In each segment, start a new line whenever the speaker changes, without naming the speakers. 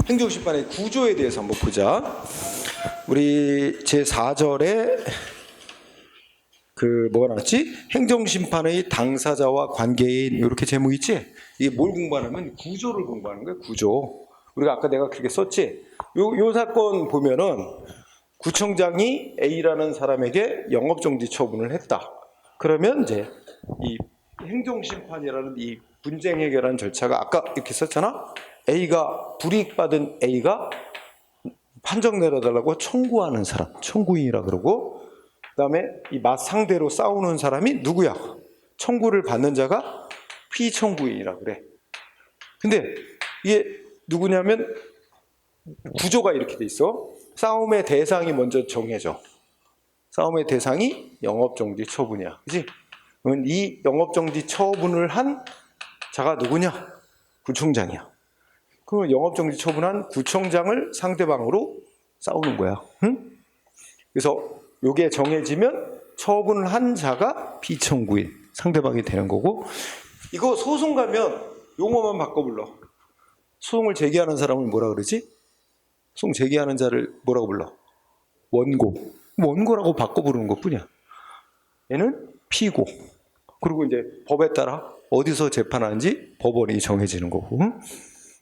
행정심판의 구조에 대해서 한번 보자. 우리 제4절에 뭐가 나왔지? 행정심판의 당사자와 관계인 이렇게 제목이 있지? 이게 뭘 공부하냐면 구조를 공부하는 거야. 구조. 우리가 아까 내가 그렇게 썼지? 요 사건 보면은 구청장이 A라는 사람에게 영업정지 처분을 했다. 그러면 이제 이 행정심판이라는 이 분쟁 해결하는 절차가 아까 이렇게 썼잖아? 불이익받은 A가 판정 내려달라고 청구하는 사람, 청구인이라 그러고, 그 다음에 이 맞상대로 싸우는 사람이 누구야? 청구를 받는 자가 피청구인이라 그래. 근데 이게 누구냐면 구조가 이렇게 돼 있어. 싸움의 대상이 먼저 정해져. 싸움의 대상이 영업정지 처분이야. 그치? 그러면 이 영업정지 처분을 한 자가 누구냐? 구청장이야. 그럼 영업정지 처분한 구청장을 상대방으로 싸우는 거야. 응? 그래서 이게 정해지면 처분을 한 자가 피청구인, 상대방이 되는 거고, 이거 소송 가면 용어만 바꿔 불러. 소송을 제기하는 사람을 뭐라 그러지? 소송 제기하는 자를 뭐라고 불러? 원고. 원고라고 바꿔 부르는 것 뿐이야. 얘는 피고. 그리고 이제 법에 따라 어디서 재판하는지 법원이 정해지는 거고.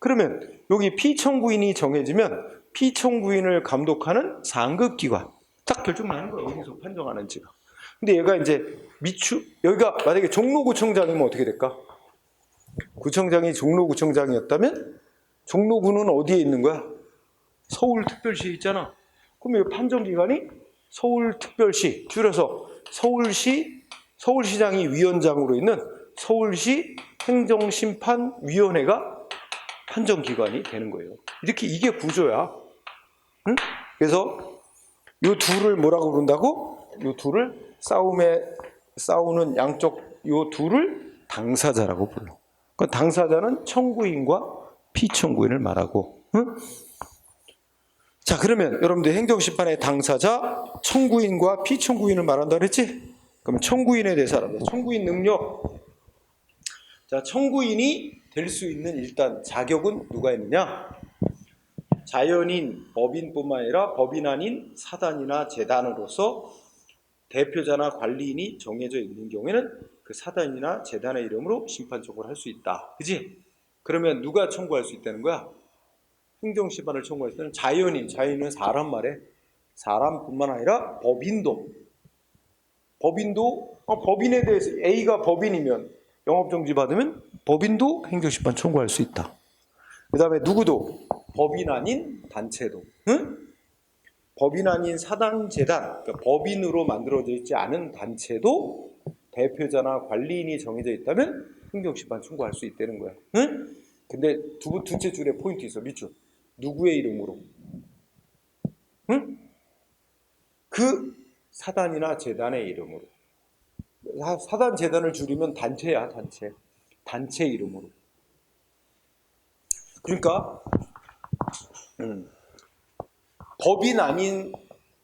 그러면 여기 피청구인이 정해지면 피청구인을 감독하는 상급기관 딱 결정나는 거예요. 어디서 판정하는지가. 근데 얘가 이제 여기가 만약에 종로구청장이면 어떻게 될까? 구청장이 종로구청장이었다면 종로구는 어디에 있는 거야? 서울특별시에 있잖아. 그럼 이 판정기관이 서울특별시, 줄여서 서울시장이 위원장으로 있는 서울시 행정심판위원회가 판정기관이 되는 거예요. 이게 구조야. 응? 그래서 이 둘을 뭐라고 부른다고? 이 둘을 싸우는 양쪽 이 둘을 당사자라고 불러. 그 당사자는 청구인과 피청구인을 말하고. 응? 자, 그러면 여러분들 행정심판의 당사자, 청구인과 피청구인을 말한다 그랬지? 그러면 청구인에 대해서 알아보자. 청구인 능력. 자, 청구인이 될 수 있는 일단 자격은 누가 있느냐? 자연인, 법인뿐만 아니라 법인 아닌 사단이나 재단으로서 대표자나 관리인이 정해져 있는 경우에는 그 사단이나 재단의 이름으로 심판 청구를 할 수 있다. 그지? 그러면 누가 청구할 수 있다는 거야? 행정심판을 청구할 때는 자연인은 사람 말에 사람뿐만 아니라 법인에 대해서 A가 법인이면 영업정지 받으면 법인도 행정심판 청구할 수 있다. 그 다음에 누구도 법인 아닌 단체도, 응? 법인 아닌 사당 재단, 그러니까 법인으로 만들어져 있지 않은 단체도 대표자나 관리인이 정해져 있다면 행정심판 청구할 수 있다는 거야. 응? 근데 둘째 줄에 포인트 있어. 밑줄. 누구의 이름으로? 응? 그 사단이나 재단의 이름으로. 사단 재단을 줄이면 단체야. 단체 이름으로. 그러니까 법인 아닌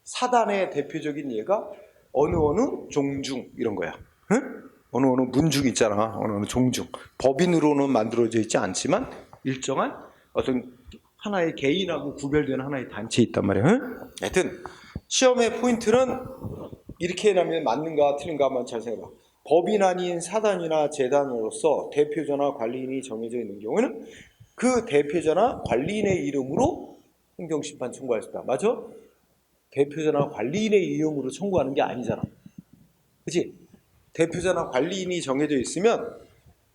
사단의 대표적인 예가 어느 종중 이런 거야. 응? 어느 문중 있잖아. 어느 종중. 법인으로는 만들어져 있지 않지만 일정한 어떤 하나의 개인하고 구별된 하나의 단체에 있단 말이야. 응? 하여튼 시험의 포인트는 이렇게 해나면 맞는가 틀린가 한번 잘 생각해봐. 법인 아닌 사단이나 재단으로서 대표자나 관리인이 정해져 있는 경우에는 그 대표자나 관리인의 이름으로 행정심판 청구할 수 있다. 맞아? 대표자나 관리인의 이름으로 청구하는 게 아니잖아. 그치? 대표자나 관리인이 정해져 있으면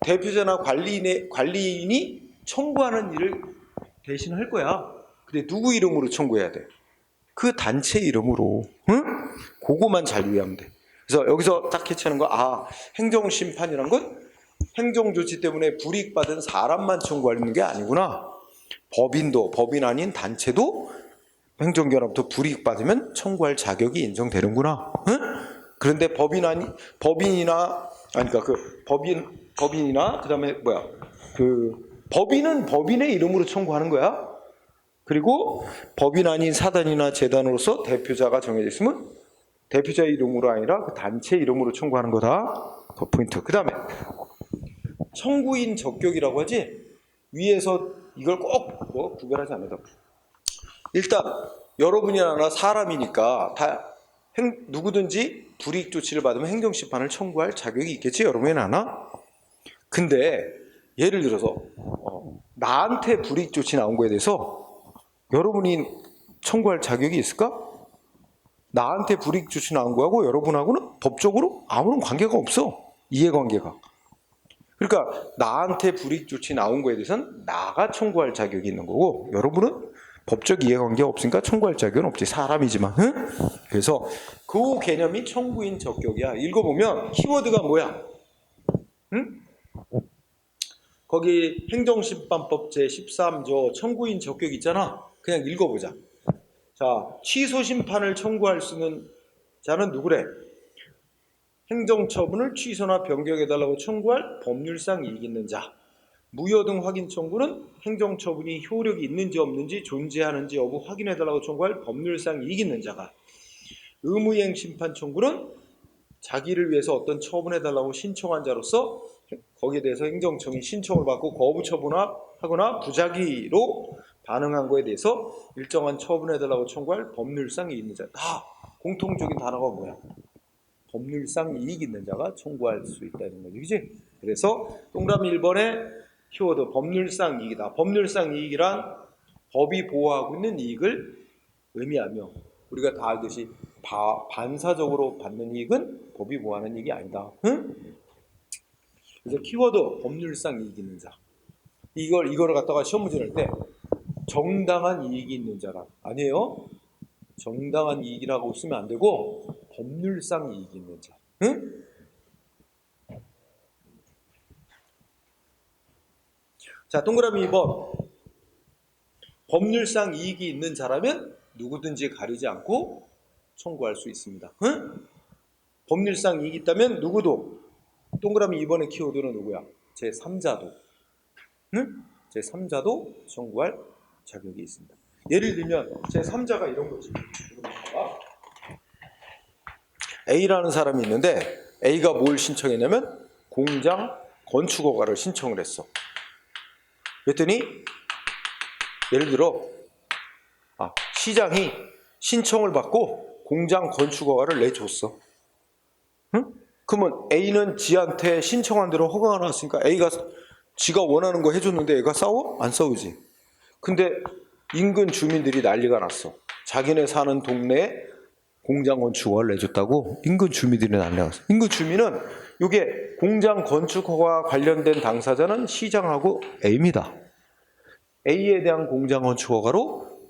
대표자나 관리인이 청구하는 일을 대신 할 거야. 근데 누구 이름으로 청구해야 돼? 그 단체 이름으로. 응? 그거만 잘 이해하면 돼. 그래서 여기서 딱 캐치하는 거, 행정심판이란 건 행정조치 때문에 불이익받은 사람만 청구하는 게 아니구나. 법인 아닌 단체도 행정기관으로부터 불이익받으면 청구할 자격이 인정되는구나. 응? 그런데 법인이나 그다음에 법인은 법인의 이름으로 청구하는 거야. 그리고 법인 아닌 사단이나 재단으로서 대표자가 정해져 있으면 대표자의 이름으로 아니라 그 단체 이름으로 청구하는 거다. 그 포인트. 그 다음에 청구인 적격이라고 하지. 위에서 이걸 꼭 뭐 구별하지 않아도 일단 여러분이나 나 사람이니까 다 누구든지 불이익 조치를 받으면 행정심판을 청구할 자격이 있겠지, 여러분이나 나. 근데 예를 들어서 나한테 불이익 조치 나온 거에 대해서 여러분이 청구할 자격이 있을까? 나한테 불이익 조치 나온 거하고 여러분하고는 법적으로 아무런 관계가 없어. 이해관계가. 그러니까 나한테 불이익 조치 나온 거에 대해서는 나가 청구할 자격이 있는 거고, 여러분은 법적 이해관계가 없으니까 청구할 자격은 없지. 사람이지만. 응? 그래서 그 개념이 청구인 적격이야. 읽어보면 키워드가 뭐야? 응? 거기 행정심판법 제13조 청구인 적격 있잖아. 그냥 읽어보자. 자, 취소심판을 청구할 수 있는 자는 누구래? 행정처분을 취소나 변경해달라고 청구할 법률상 이익 있는 자. 무효 등 확인 청구는 행정처분이 효력이 있는지 없는지 존재하는지 여부 확인해달라고 청구할 법률상 이익 있는 자가. 의무이행 심판 청구는 자기를 위해서 어떤 처분해달라고 신청한 자로서 거기에 대해서 행정청이 신청을 받고 거부 처분하거나 부작위로 반응한 거에 대해서 일정한 처분해달라고 청구할 법률상 이익 있는 자. 다 공통적인 단어가 뭐야? 법률상 이익 있는 자가 청구할 수 있다는 거지, 그지? 그래서 동그라미 1번에 키워드 법률상 이익이다. 법률상 이익이란 법이 보호하고 있는 이익을 의미하며, 우리가 다 알듯이 반사적으로 받는 이익은 법이 보호하는 이익이 아니다. 응? 그래서 키워드 법률상 이익 있는 자. 이거를 갖다가 시험 문제 낼 때 정당한 이익이 있는 자라 아니에요. 정당한 이익이라고 쓰면 안 되고 법률상 이익이 있는 자. 응? 자, 동그라미 2번. 법률상 이익이 있는 자라면 누구든지 가리지 않고 청구할 수 있습니다. 응? 법률상 이익이 있다면 누구도. 동그라미 2번의 키워드는 누구야? 제3자도. 응? 제3자도 청구할 자격이 있습니다. 예를 들면 제3자가 이런 거지. A라는 사람이 있는데 A가 뭘 신청했냐면 공장 건축 허가를 신청을 했어. 그랬더니 예를 들어 시장이 신청을 받고 공장 건축 허가를 내줬어. 응? 그러면 A는 지한테 신청한 대로 허가가 나왔으니까 A가 지가 원하는 거 해줬는데 A가 싸워? 안 싸우지. 근데 인근 주민들이 난리가 났어. 자기네 사는 동네에 공장 건축 허가를 내줬다고 인근 주민들이 난리가 났어. 인근 주민은 이게 공장 건축 허가 관련된 당사자는 시장하고 A입니다. A에 대한 공장 건축 허가로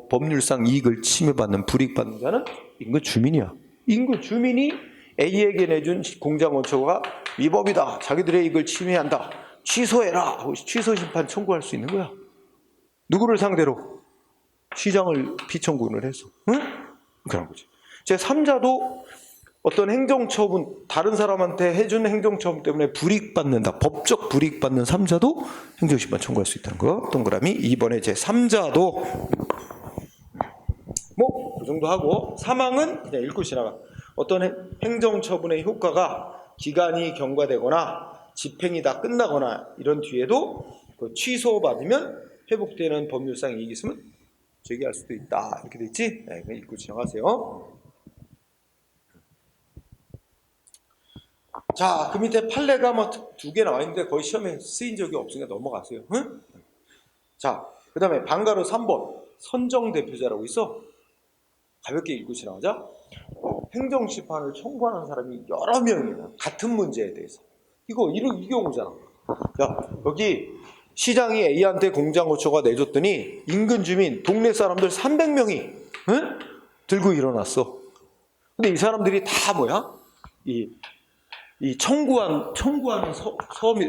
법률상 이익을 침해받는 불이익받는 자는 인근 주민이야. 인근 주민이 A에게 내준 공장 건축 허가가 위법이다. 자기들의 이익을 침해한다. 취소해라. 하고 취소 심판 청구할 수 있는 거야. 누구를 상대로? 시장을 피청구를 해서. 응? 그런 거지. 제3자도 어떤 행정처분, 다른 사람한테 해준 행정처분 때문에 불이익받는다. 법적 불이익받는 3자도 행정심판 청구할 수 있다는 거. 동그라미 2번에 제3자도 뭐 그 정도 하고, 사망은 그냥 읽고 지나가. 어떤 행정처분의 효과가 기간이 경과되거나 집행이 다 끝나거나 이런 뒤에도 그 취소받으면 회복되는 법률상 이익이 있으면 제기할 수도 있다. 이렇게 돼 있지? 네, 그냥 읽고 지나가세요. 자, 그 밑에 판례가 뭐 2개 나와 있는데 거의 시험에 쓰인 적이 없으니까 넘어가세요. 응? 자, 그 다음에 방가로 3번 선정대표자라고 있어. 가볍게 읽고 지나가자. 행정심판을 청구하는 사람이 여러 명이야. 같은 문제에 대해서. 이 경우잖아. 자, 여기 시장이 A한테 공장 건축허가 내줬더니 인근 주민, 동네 사람들 300명이 응? 들고 일어났어. 근데 이 사람들이 다 뭐야? 이 청구하는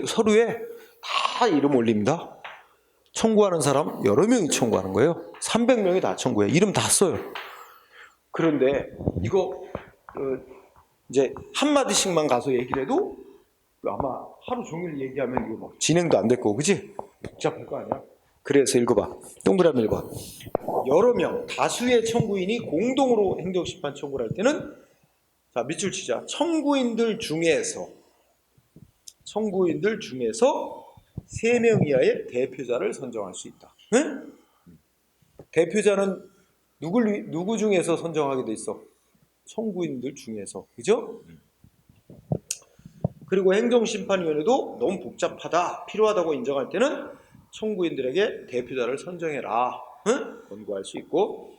서류에 다 이름 올립니다. 청구하는 사람 여러 명이 청구하는 거예요. 300명이 다 청구해. 이름 다 써요. 그런데 이거 이제 한마디씩만 가서 얘기를 해도 아마 하루 종일 얘기하면 이거 막 진행도 안 될 거고, 그지? 복잡할 거 아니야? 그래서 읽어봐. 동그라미 1번. 여러 명, 다수의 청구인이 공동으로 행정심판 청구를 할 때는, 자, 밑줄 치자. 청구인들 중에서 3명 이하의 대표자를 선정할 수 있다. 응? 대표자는 누구 중에서 선정하게 돼 있어? 청구인들 중에서. 그죠? 그리고 행정심판위원회도 너무 복잡하다, 필요하다고 인정할 때는 청구인들에게 대표자를 선정해라. 응? 권고할 수 있고,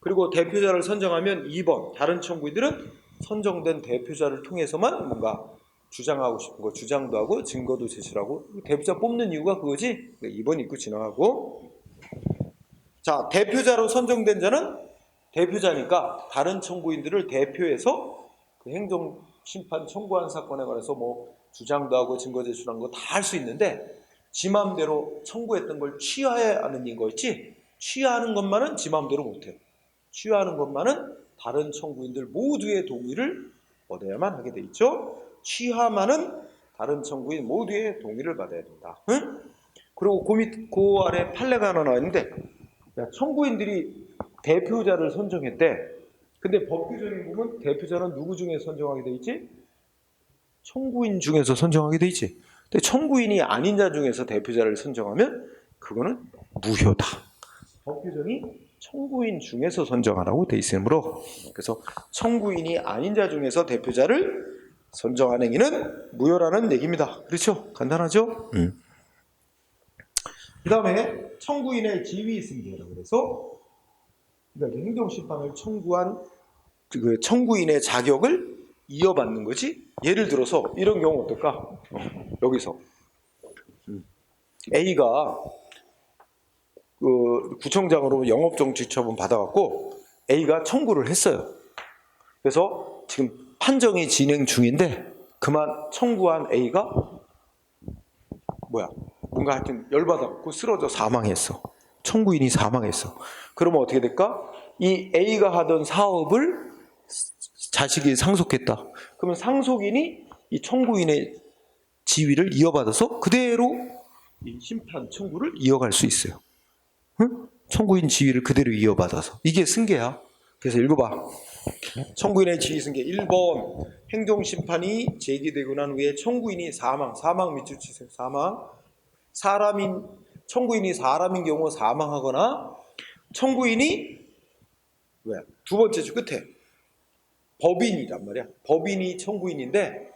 그리고 대표자를 선정하면 2번, 다른 청구인들은 선정된 대표자를 통해서만 뭔가 주장하고 싶은 거 주장도 하고 증거도 제출하고. 대표자 뽑는 이유가 그거지. 2번 읽고 지나가고. 자, 대표자로 선정된 자는 대표자니까 다른 청구인들을 대표해서 그 행정심판 청구한 사건에 관해서 뭐 주장도 하고 증거 제출한 거 다 할 수 있는데, 지 마음대로 청구했던 걸 취하하는 거 있지? 취하하는 것만은 지 마음대로 못해. 취하하는 것만은 다른 청구인들 모두의 동의를 얻어야만 하게 돼 있죠. 취하만은 다른 청구인 모두의 동의를 받아야 된다. 응? 그리고 그 아래 판례가 하나 나와 있는데, 청구인들이 대표자를 선정했대. 근데 법규정에 보면 대표자는 누구 중에 선정하게 돼 있지? 청구인 중에서 선정하게 돼 있지. 근데 청구인이 아닌 자 중에서 대표자를 선정하면 그거는 무효다. 법규정이 청구인 중에서 선정하라고 돼 있으므로, 그래서 청구인이 아닌 자 중에서 대표자를 선정한 행위는 무효라는 얘기입니다. 그렇죠? 간단하죠? 그 다음에 청구인의 지위 승계라고 해서, 그러니까 행정심판을 청구한 그 청구인의 자격을 이어받는 거지. 예를 들어서 이런 경우 어떨까? 여기서 A가 그 구청장으로 영업정지 처분 받아갖고 A가 청구를 했어요. 그래서 지금 판정이 진행 중인데 그만 청구한 A가 뭔가 하여튼 열받아갖고 쓰러져 사망했어. 청구인이 사망했어. 그러면 어떻게 될까? 이 A가 하던 사업을 자식이 상속했다. 그러면 상속인이 이 청구인의 지위를 이어받아서 그대로 이 심판 청구를 이어갈 수 있어요. 응? 청구인 지위를 그대로 이어받아서. 이게 승계야. 그래서 읽어봐. 청구인의 지위 승계 1번, 행정심판이 제기되고 난 후에 청구인이 사망 밑줄 치세요. 청구인이 사람인 경우 사망하거나, 청구인이 두 번째 줄 끝에 법인이란 말이야. 법인이 청구인인데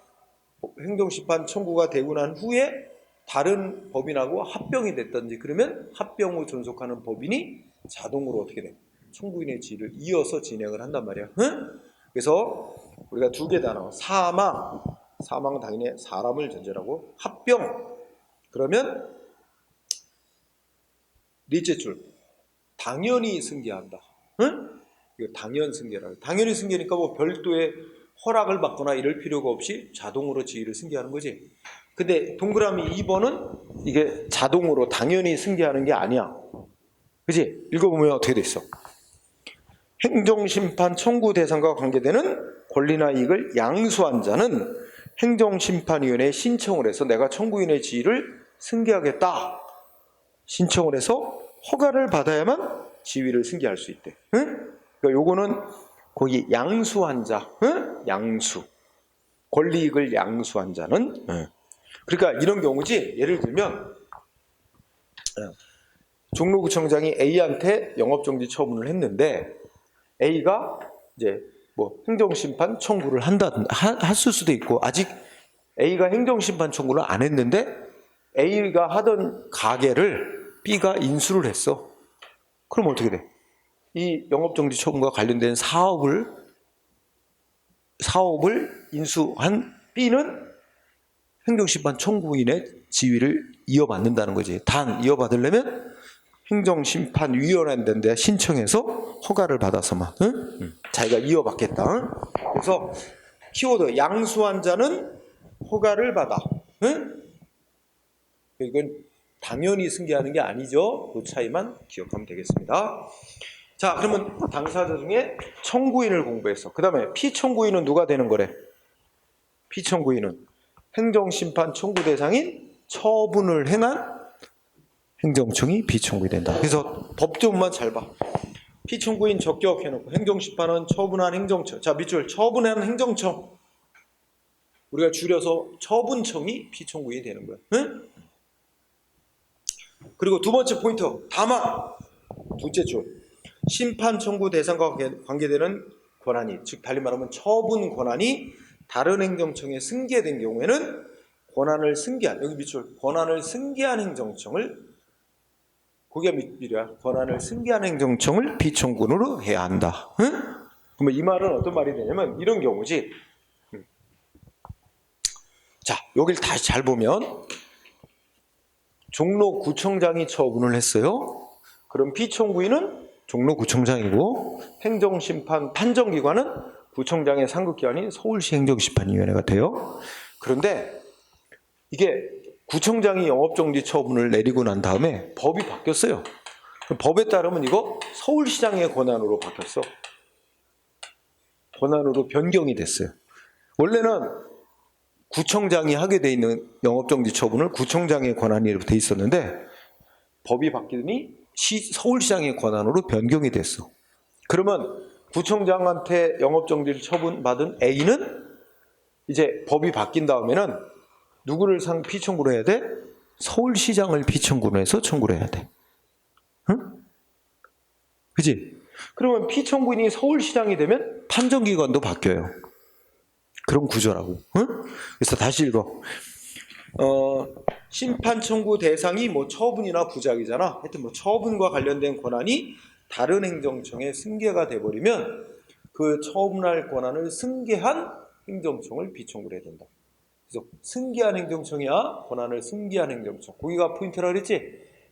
행정심판 청구가 되고 난 후에 다른 법인하고 합병이 됐든지, 그러면 합병 후 존속하는 법인이 자동으로 어떻게 돼? 청구인의 지위를 이어서 진행을 한단 말이야. 응? 그래서 우리가 두 개 다 나와. 사망은 당연히 사람을 전제라고. 합병, 그러면 넷째 줄, 당연히 승계한다. 응? 이거 당연 승계라고. 당연히 승계니까 뭐 별도의 허락을 받거나 이럴 필요가 없이 자동으로 지위를 승계하는 거지. 근데 동그라미 2번은 이게 자동으로 당연히 승계하는 게 아니야. 그지? 읽어보면 어떻게 돼 있어? 행정심판 청구 대상과 관계되는 권리나 이익을 양수한 자는 행정심판위원회에 신청을 해서 내가 청구인의 지위를 승계하겠다. 신청을 해서 허가를 받아야만 지위를 승계할 수 있대. 응? 그러니까 요거는 거기 양수한 자, 응? 양수. 권리이익을 양수한 자는, 응. 그러니까 이런 경우지. 예를 들면 종로구청장이 A한테 영업정지 처분을 했는데 A가 이제 뭐 행정심판 청구를 했을 수도 있고, 아직 A가 행정심판 청구를 안 했는데 A가 하던 가게를 B가 인수를 했어. 그럼 어떻게 돼? 이 영업정지 처분과 관련된 사업을 인수한 B는 행정심판 청구인의 지위를 이어받는다는 거지. 단 이어받으려면 행정심판위원회인데 신청해서 허가를 받아서만, 응? 자기가 이어받겠다. 응? 그래서 키워드 양수한 자는 허가를 받아. 응? 이건 당연히 승계하는 게 아니죠. 그 차이만 기억하면 되겠습니다. 자, 그러면 당사자 중에 청구인을 공부했어. 그 다음에 피청구인은 누가 되는 거래? 피청구인은 행정심판 청구 대상인 처분을 행한 행정청이 피청구인이 된다. 그래서 법조문만 잘 봐. 피청구인 적격해놓고 행정심판은 처분한 행정청. 자, 밑줄 처분한 행정청. 우리가 줄여서 처분청이 피청구인이 되는 거야. 응? 그리고 두 번째 포인트, 다만 둘째 줄. 심판 청구 대상과 관계되는 권한이, 즉 달리 말하면 처분 권한이 다른 행정청에 승계된 경우에는 권한을 승계한, 여기 밑줄, 권한을 승계한 행정청을, 거기가 밑줄이야. 권한을 승계한 행정청을 피청구인으로 해야 한다. 응? 그러면 이 말은 어떤 말이 되냐면 이런 경우지. 자, 여길 다시 잘 보면 종로구청장이 처분을 했어요. 그럼 피청구인은 종로구청장이고 행정심판 판정기관은 구청장의 상급기관인 서울시 행정심판위원회가 돼요. 그런데 이게 구청장이 영업정지 처분을 내리고 난 다음에 법이 바뀌었어요. 법에 따르면 이거 서울시장의 권한으로 바뀌었어. 권한으로 변경이 됐어요. 원래는 구청장이 하게 돼 있는 영업정지 처분을 구청장의 권한으로 돼 있었는데 법이 바뀌더니 서울시장의 권한으로 변경이 됐어. 그러면 구청장한테 영업정지를 처분받은 A는 이제 법이 바뀐 다음에는 누구를 피청구로 해야 돼? 서울시장을 피청구로 해서 청구를 해야 돼. 응? 그지? 그러면 피청구인이 서울시장이 되면 판정기관도 바뀌어요. 그런 구조라고. 응? 그래서 다시 읽어. 심판 청구 대상이 뭐 처분이나 부작이잖아. 하여튼 뭐 처분과 관련된 권한이 다른 행정청에 승계가 돼버리면 그 처분할 권한을 승계한 행정청을 피청구를 해야 된다. 그래서 승계한 행정청이야, 권한을 승계한 행정청. 거기가 포인트라 그랬지?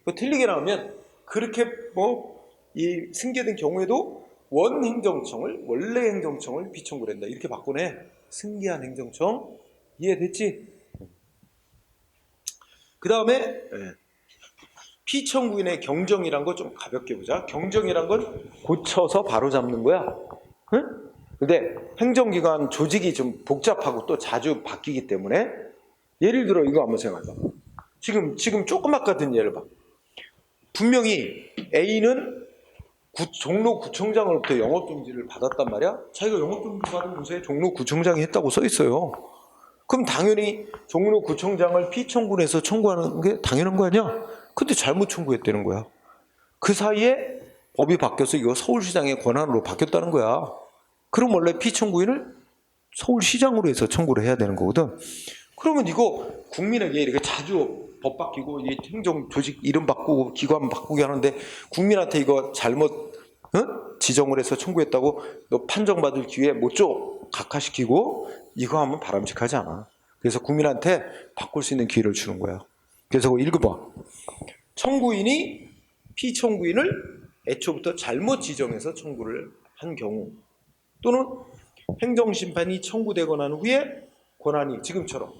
그거 틀리게 나오면 그렇게 이 승계된 경우에도 원 행정청을, 원래 행정청을 피청구를 한다. 이렇게 바꾸네. 승계한 행정청. 이해됐지? 그 다음에 피청구인의 경정이란 거 좀 가볍게 보자. 경정이란 건 고쳐서 바로 잡는 거야. 응? 근데 행정기관 조직이 좀 복잡하고 또 자주 바뀌기 때문에 예를 들어 이거 한번 생각해봐. 지금 조금 아까 든 예를 봐. 분명히 A는 종로구청장으로부터 영업정지를 받았단 말이야. 자기가 영업정지 받은 곳에 종로구청장이 했다고 써 있어요. 그럼 당연히 종로구청장을 피청구해서 청구하는 게 당연한 거 아니야? 근데 잘못 청구했다는 거야. 그 사이에 법이 바뀌어서 이거 서울시장의 권한으로 바뀌었다는 거야. 그럼 원래 피청구인을 서울시장으로 해서 청구를 해야 되는 거거든. 그러면 이거 국민에게 이렇게 자주 법 바뀌고 이 행정 조직 이름 바꾸고 기관 바꾸게 하는데 국민한테 이거 잘못 지정을 해서 청구했다고 너 판정받을 기회 못 줘. 각하시키고 이거 하면 바람직하지 않아. 그래서 국민한테 바꿀 수 있는 기회를 주는 거야. 그래서 읽어봐. 청구인이 피청구인을 애초부터 잘못 지정해서 청구를 한 경우 또는 행정심판이 청구되거나 한 후에 권한이 지금처럼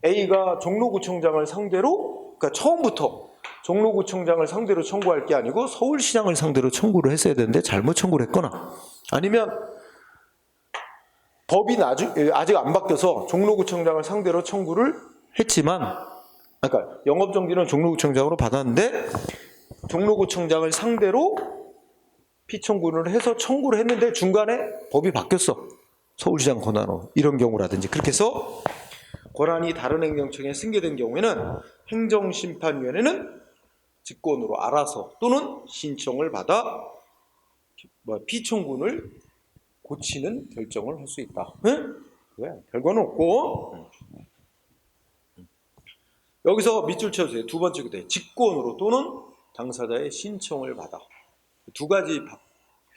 A가 종로구청장을 상대로, 그러니까 처음부터 종로구청장을 상대로 청구할 게 아니고 서울시장을 상대로 청구를 했어야 되는데 잘못 청구를 했거나 아니면 법이 아직 안 바뀌어서 종로구청장을 상대로 청구를 했지만, 그러니까 영업정지는 종로구청장으로 받았는데 종로구청장을 상대로 피청구를 해서 청구를 했는데 중간에 법이 바뀌었어. 서울시장 권한으로. 이런 경우라든지. 그렇게 해서 권한이 다른 행정청에 승계된 경우에는 행정심판위원회는 직권으로 알아서 또는 신청을 받아 피청구를 고치는 결정을 할 수 있다. 응? 왜? 별거는 없고. 여기서 밑줄 쳐주세요. 두 번째 그대 직권으로 또는 당사자의 신청을 받아. 두 가지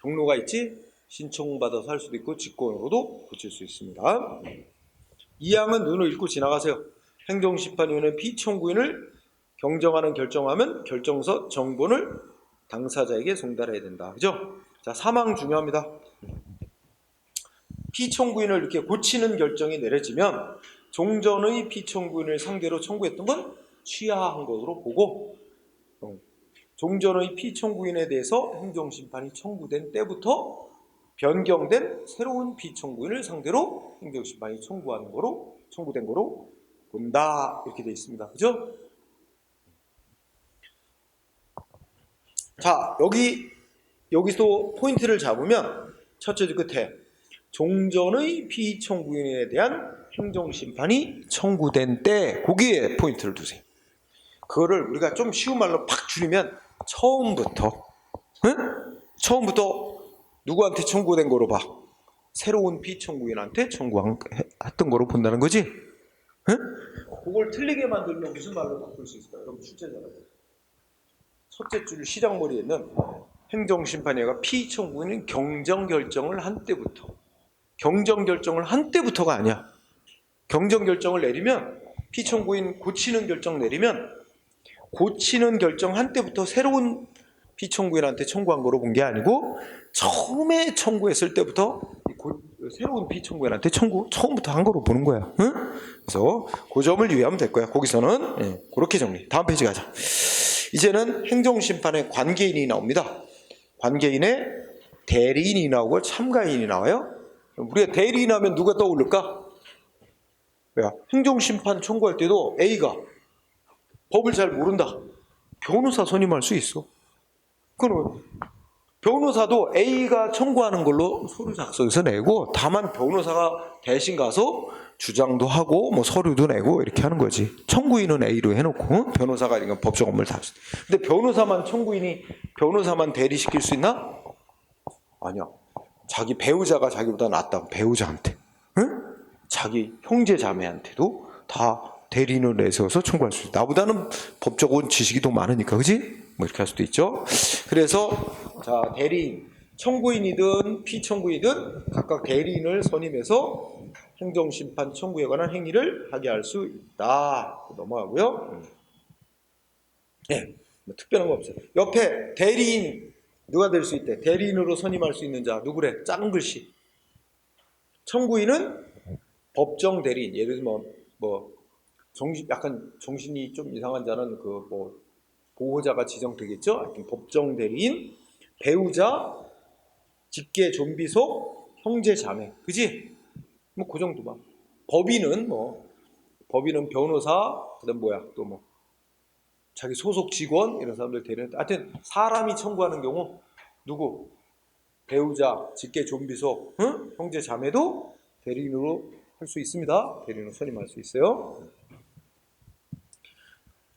경로가 있지. 신청받아서 할 수도 있고 직권으로도 고칠 수 있습니다. 이 항은 눈을 읽고 지나가세요. 행정심판위원회는 피청구인을 경정하는 결정하면 결정서 정본을 당사자에게 송달해야 된다. 그죠? 자, 3항 중요합니다. 피청구인을 이렇게 고치는 결정이 내려지면 종전의 피청구인을 상대로 청구했던 건 취하한 것으로 보고 종전의 피청구인에 대해서 행정심판이 청구된 때부터 변경된 새로운 피청구인을 상대로 행정심판이 청구된 거로 본다. 이렇게 되어 있습니다. 그죠? 자, 여기서 포인트를 잡으면 첫째 줄 끝에 종전의 피청구인에 대한 행정심판이 청구된 때 거기에 포인트를 두세요. 그거를 우리가 좀 쉬운 말로 팍 줄이면 처음부터, 응? 처음부터 누구한테 청구된 거로 봐. 새로운 피청구인한테 청구했던 거로 본다는 거지. 응? 그걸 틀리게 만들면 무슨 말로 바꿀 수 있을까요? 여러분 출제자라고. 첫째 줄 시작머리에 있는 행정심판위가 피청구인은 경정결정을 한 때부터, 경정결정을 한 때부터가 아니야. 경정결정을 내리면, 피청구인 고치는 결정 내리면 고치는 결정 한 때부터 새로운 피청구인한테 청구한 거로 본 게 아니고 처음에 청구했을 때부터 새로운 피청구인한테 처음부터 한 거로 보는 거야. 응? 그래서 그 점을 유의하면 될 거야. 거기서는 그렇게 정리. 다음 페이지 가자. 이제는 행정심판의 관계인이 나옵니다. 관계인의 대리인이 나오고 참가인이 나와요. 우리가 대리인 하면 누가 떠오를까? 행정심판 청구할 때도 A가 법을 잘 모른다. 변호사 선임할 수 있어. 그럼 변호사도 A가 청구하는 걸로 서류 작성해서 내고, 다만 변호사가 대신 가서 주장도 하고 뭐 서류도 내고 이렇게 하는 거지. 청구인은 A로 해놓고 변호사가 이건 법적 업무를 다 했어. 근데 변호사만 대리시킬 수 있나? 아니야. 자기 배우자가 자기보다 낫다. 배우자한테, 응? 자기 형제 자매한테도 다 대리인을 내세워서 청구할 수 있어. 나보다는 법적인 지식이 더 많으니까, 그지? 뭐 이렇게 할 수도 있죠. 그래서 자, 대리인, 청구인이든 피청구이든 각각 대리인을 선임해서 행정심판 청구에 관한 행위를 하게 할 수 있다. 넘어가고요. 네, 뭐 특별한 거 없어요. 옆에 대리인 누가 될 수 있대? 대리인으로 선임할 수 있는 자 누구래? 작은 글씨. 청구인은 법정 대리인. 예를 들면 약간 정신이 좀 이상한 자는 보호자가 지정되겠죠. 하여튼 법정 대리인, 배우자, 직계 좀비속, 형제 자매, 그지? 뭐 그 정도만. 법인은 변호사, 그다음 또 자기 소속 직원 이런 사람들 대리인. 하여튼 사람이 청구하는 경우 누구? 배우자, 직계 좀비속, 응? 형제 자매도 대리인으로 할 수 있습니다. 대리인으로 선임할 수 있어요.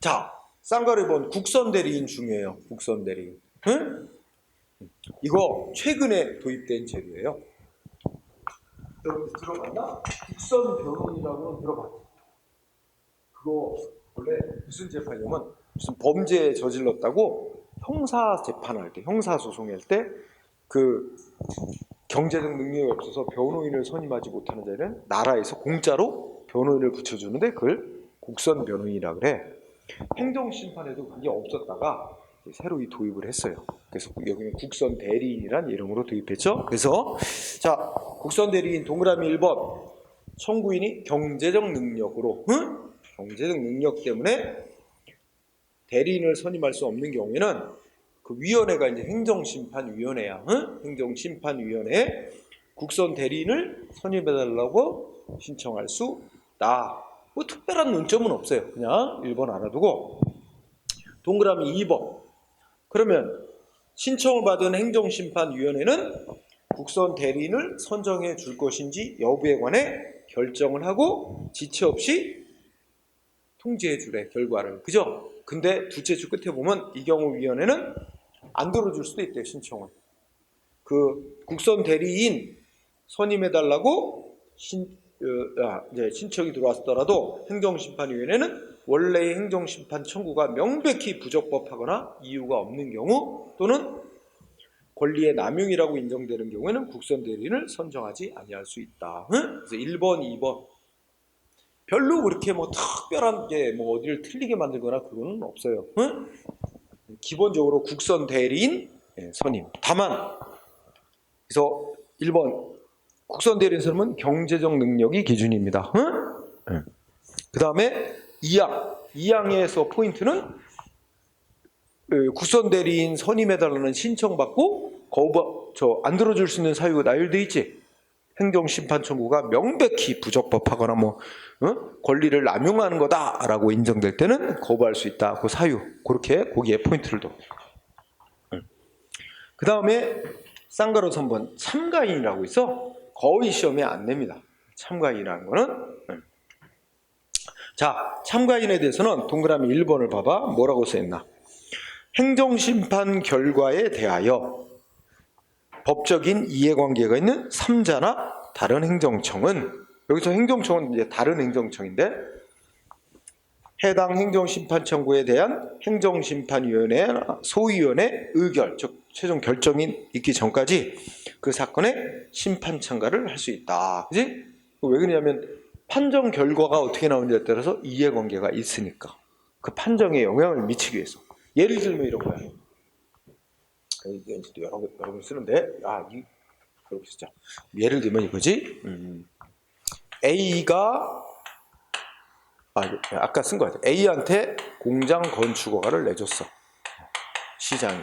자, 쌍가루 2번 국선 대리인 중요해요. 국선 대리인. 응? 이거 최근에 도입된 제도예요. 여러분 들어봤나? 국선 변호인이라고는 들어봤죠. 그거 원래 무슨 재판이냐면 무슨 범죄 저질렀다고 형사 재판할 때, 형사 소송할 때 그 경제적 능력이 없어서 변호인을 선임하지 못하는 자는 나라에서 공짜로 변호인을 붙여주는데 그걸 국선 변호인이라 그래. 행정심판에도 그게 없었다가 새로 도입을 했어요. 그래서 여기는 국선 대리인이란 이름으로 도입했죠. 그래서 자, 국선 대리인 동그라미 1번. 청구인이 경제적 능력으로, 경제적 능력 때문에 대리인을 선임할 수 없는 경우에는 그 위원회가 이제 행정심판위원회야. 행정심판위원회에 국선 대리인을 선임해달라고 신청할 수 있다. 뭐 특별한 논점은 없어요. 그냥 1번 알아두고. 동그라미 2번. 그러면 신청을 받은 행정심판위원회는 국선 대리인을 선정해 줄 것인지 여부에 관해 결정을 하고 지체 없이 통지해 주래, 결과를. 그죠? 근데 둘째 줄 끝에 보면 이 경우 위원회는 안 들어줄 수도 있대요, 신청을. 그 국선 대리인 선임해달라고 이제 신청이 들어왔더라도 행정심판위원회는 원래의 행정심판 청구가 명백히 부적법하거나 이유가 없는 경우 또는 권리의 남용이라고 인정되는 경우에는 국선 대리인을 선정하지 아니할 수 있다. 그래서 1번, 2번 별로 그렇게 특별한 게 어디를 틀리게 만들거나 그거는 없어요. 기본적으로 국선 대리인 선임. 다만 그래서 1번 국선 대리인 선임은 경제적 능력이 기준입니다. 그 다음에 2항에서 포인트는 국선 대리인 선임해달라는 신청받고 안 들어줄 수 있는 사유가 나열돼 있지. 행정심판 청구가 명백히 부적법하거나 권리를 남용하는 거다라고 인정될 때는 거부할 수 있다. 그 사유, 그렇게 거기에 포인트를 둬. 그 다음에 쌍가루 3번 참가인이라고 있어. 거의 시험에 안 냅니다. 참가인이라는 거는 자, 참가인에 대해서는 동그라미 1번을 봐봐. 뭐라고 써있나? 행정심판 결과에 대하여 법적인 이해관계가 있는 3자나 다른 행정청은, 여기서 행정청은 이제 다른 행정청인데, 해당 행정심판청구에 대한 행정심판위원회나 소위원회 의결, 즉 최종 결정이 있기 전까지 그 사건에 심판 참가를 할 수 있다. 그지? 왜 그러냐면 판정 결과가 어떻게 나오느냐에 따라서 이해관계가 있으니까 그 판정에 영향을 미치기 위해서. 예를 들면 이런 거야. 이게 여러 번 쓰는데, 그렇게 쓰자. 예를 들면 이거지. A가 아까 쓴 거야. A한테 공장 건축 허가를 내줬어. 시장이.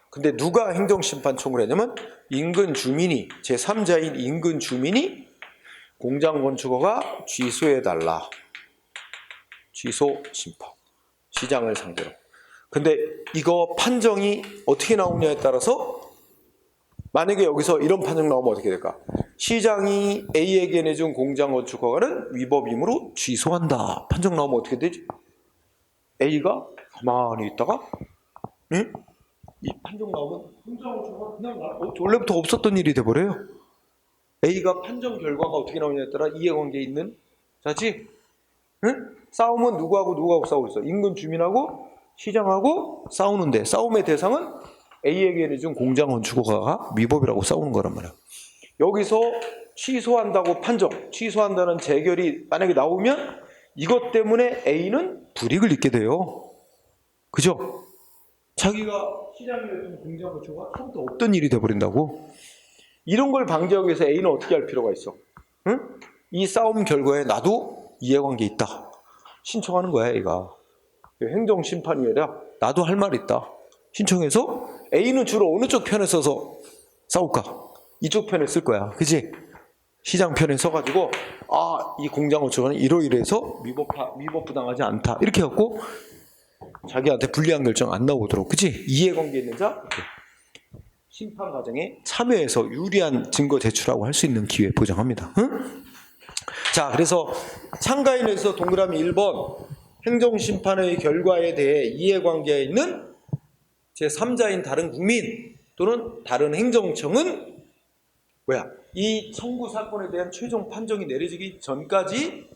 근데 누가 행정심판 청구를 했냐면 인근 주민이, 제3자인 인근 주민이 공장 건축 허가 취소해달라. 취소 심판. 시장을 상대로. 근데 이거 판정이 어떻게 나오냐에 따라서 만약에 여기서 이런 판정 나오면 어떻게 될까? 시장이 A에게 내준 공장 건축 허가는 위법이므로 취소한다. 판정 나오면 어떻게 되지? A가 가만히 있다가 이 판정 나오면 공장 건축 허가 그냥 원래부터 없었던 일이 돼버려요. A가 판정 결과가 어떻게 나오냐에 따라 이해관계에 있는 자지? 싸움은 누구하고 싸우고 있어? 인근 주민하고 시장하고 싸우는데 싸움의 대상은 A에게 내준 공장 건축 허가가 위법이라고 싸우는 거란 말이야. 여기서 취소한다고 판정, 취소한다는 재결이 만약에 나오면 이것 때문에 A는 불이익을 입게 돼요. 그죠? 자기가 시장에 내준 공장 건축 허가가 처음부터 없던 일이 돼버린다고. 이런 걸 방지하기 위해서 A는 어떻게 할 필요가 있어? 이 싸움 결과에 나도 이해관계 있다. 신청하는 거야, A가. 행정심판위원회라 나도 할 말 있다. 신청해서 A는 주로 어느 쪽 편에 서서 싸울까? 이쪽 편에 쓸 거야. 그지? 시장 편에 서가지고 이 공장 건축은 이러이러해서 위법부당하지 않다. 이렇게 해갖고 자기한테 불리한 결정 안 나오도록. 그지? 이해관계 있는 자 심판 과정에 참여해서 유리한 증거 제출하고 할 수 있는 기회 보장합니다. 자, 그래서 참가인에서 동그라미 1번 행정심판의 결과에 대해 이해관계에 있는 제3자인 다른 국민 또는 다른 행정청은 이 청구 사건에 대한 최종 판정이 내려지기 전까지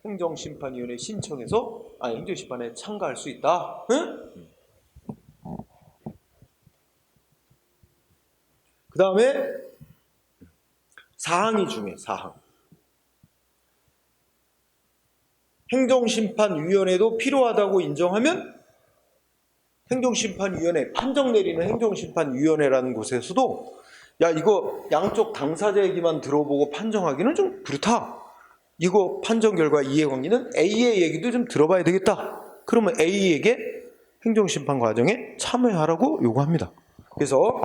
행정심판위원회 신청해서 행정심판에 참가할 수 있다. 그 다음에 사항이 중요해. 사항. 행정심판위원회도 필요하다고 인정하면 행정심판위원회, 판정 내리는 행정심판위원회라는 곳에서도 이거 양쪽 당사자 얘기만 들어보고 판정하기는 좀 그렇다. 이거 판정 결과 이해관계는 A의 얘기도 좀 들어봐야 되겠다. 그러면 A에게 행정심판 과정에 참여하라고 요구합니다. 그래서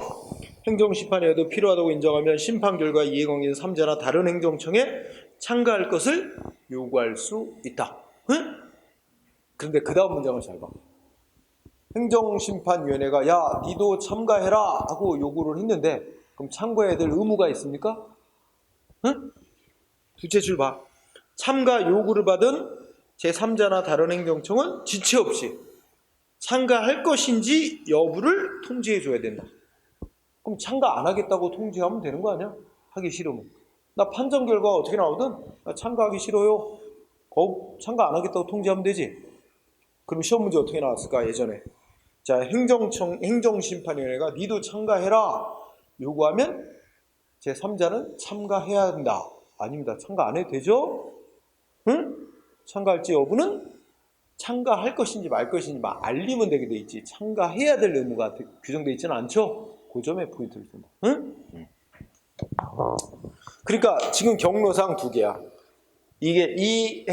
행정심판위원회도 필요하다고 인정하면 심판 결과 이해관계는 3자나 다른 행정청에 참가할 것을 요구할 수 있다. 그런데 그 다음 문장을 잘 봐. 행정심판위원회가 니도 참가해라 하고 요구를 했는데 그럼 참가해야 될 의무가 있습니까? 두째 줄 봐. 참가 요구를 받은 제3자나 다른 행정청은 지체 없이 참가할 것인지 여부를 통지해 줘야 된다. 그럼 참가 안 하겠다고 통지하면 되는 거 아니야? 하기 싫으면. 나 판정 결과가 어떻게 나오든 나 참가하기 싫어요. 참가 안 하겠다고 통지하면 되지. 그럼 시험 문제 어떻게 나왔을까 예전에? 자, 행정심판위원회가 니도 참가해라 요구하면 제3자는 참가해야 한다. 아닙니다. 참가 안 해도 되죠? 참가할지 여부는 참가할 것인지 말 것인지 알리면 되게 돼 있지. 참가해야 될 의무가 규정돼 있지는 않죠? 그 점에 포인트를 준다. 그러니까 지금 경로상 두 개야. 이게 이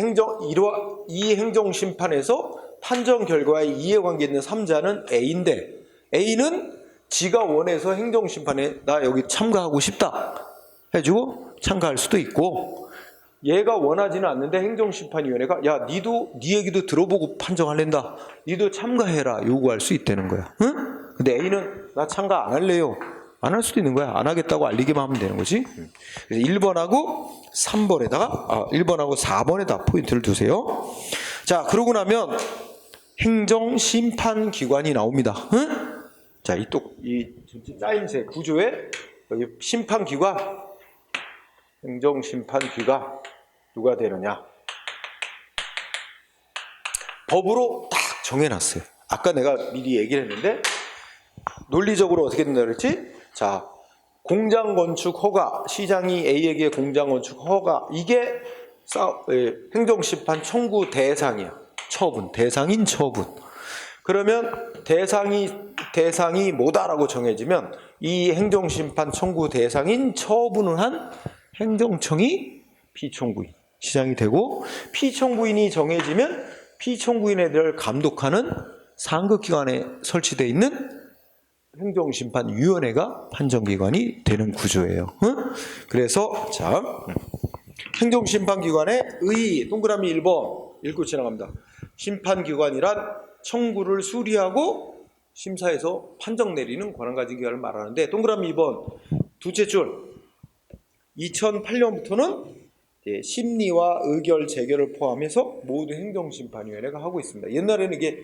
행정심판에서 판정 결과에 이해관계 있는 3자는 A인데 A는 지가 원해서 행정심판에 나 여기 참가하고 싶다 해주고 참가할 수도 있고, 얘가 원하지는 않는데 행정심판위원회가 니도 네 얘기도 들어보고 판정할랜다. 니도 참가해라 요구할 수 있다는 거야. 근데 A는 나 참가 안 할래요. 안 할 수도 있는 거야. 안 하겠다고 알리기만 하면 되는 거지. 그래서 1번하고 3번에다가 1번하고 4번에다 포인트를 두세요. 자, 그러고 나면 행정심판기관이 나옵니다. 응? 자, 이 짜임새 구조에 여기 심판기관, 행정심판기관 누가 되느냐? 법으로 딱 정해놨어요. 아까 내가 미리 얘기를 했는데 논리적으로 어떻게 된다 그랬지? 자, 공장건축 허가, 시장이 A에게 공장건축 허가, 이게 행정심판 청구 대상이야. 처분, 대상인 처분. 그러면 대상이 뭐다라고 정해지면 이 행정심판 청구 대상인 처분을 한 행정청이 피청구인, 시장이 되고, 피청구인이 정해지면 피청구인에 대해 감독하는 상급기관에 설치되어 있는 행정심판위원회가 판정기관이 되는 구조예요. 그래서 자, 행정심판기관의 의, 동그라미 1번 읽고 지나갑니다. 심판기관이란 청구를 수리하고 심사해서 판정 내리는 권한 가진 기관을 말하는데, 동그라미 2번 두째 줄 2008년부터는 심리와 의결, 재결을 포함해서 모든 행정심판위원회가 하고 있습니다. 옛날에는 이게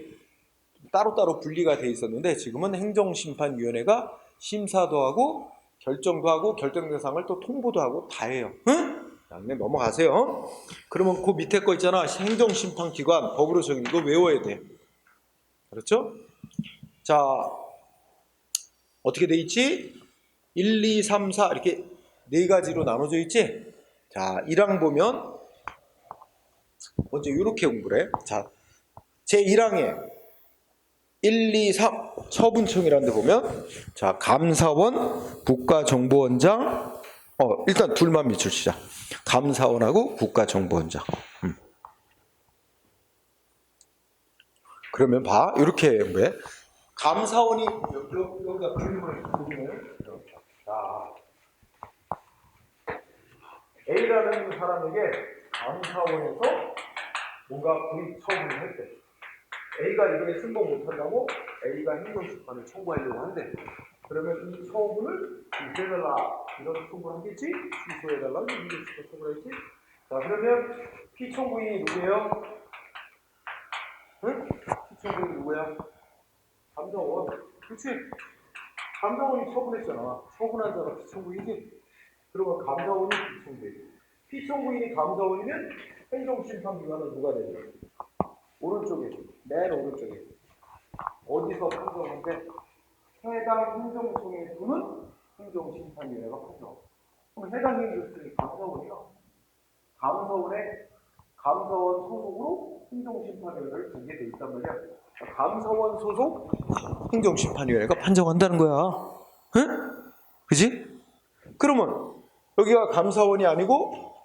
따로따로 분리가 돼 있었는데 지금은 행정심판위원회가 심사도 하고 결정도 하고 결정 대상을 또 통보도 하고 다 해요. 응? 자, 그냥 넘어가세요. 그러면 그 밑에 거 있잖아. 행정심판기관 법으로 정해. 이거 외워야 돼. 그렇죠? 자, 어떻게 돼 있지? 1, 2, 3, 4 이렇게 네 가지로 나눠져 있지? 자, 1항 보면 먼저 이렇게 공부를 해. 자, 제1항에 1, 2, 3 처분청이라는 데 보면, 자, 감사원, 국가정보원장, 일단 둘만 밑줄 치자. 감사원하고 국가정보원장. 그러면 봐, 이렇게 왜? 감사원이 여기가 그림을 자, A라는 사람에게 감사원에서 뭔가 불이익 처분을 했대. A가 이번에 승복 못한다고 A가 행정심판을 청구하려고 한대. 그러면 이 처분을 취소해달라, 이런 청구를 하겠지? 취소해달라, 이런 청구를 하겠지? 자, 그러면 피청구인이 누구예요? 응? 피청구인이 누구야? 감사원. 그렇지? 감사원이 처분했잖아. 처분한 자가 피청구인이지? 그러면 감사원이 피청구인. 피청구인이 감사원이면 행정심판기관은 누가 되죠? 오른쪽에, 맨 오른쪽에. 어디서 판정하는데? 해당 행정청에 두는 행정심판위원회가 판정. 그럼 해당 행정청이 감사원이야. 감사원 소속으로 행정심판위원회를 두게 돼 있단 말이야. 감사원 소속 행정심판위원회가 판정한다는 거야. 응? 그지? 그러면 여기가 감사원이 아니고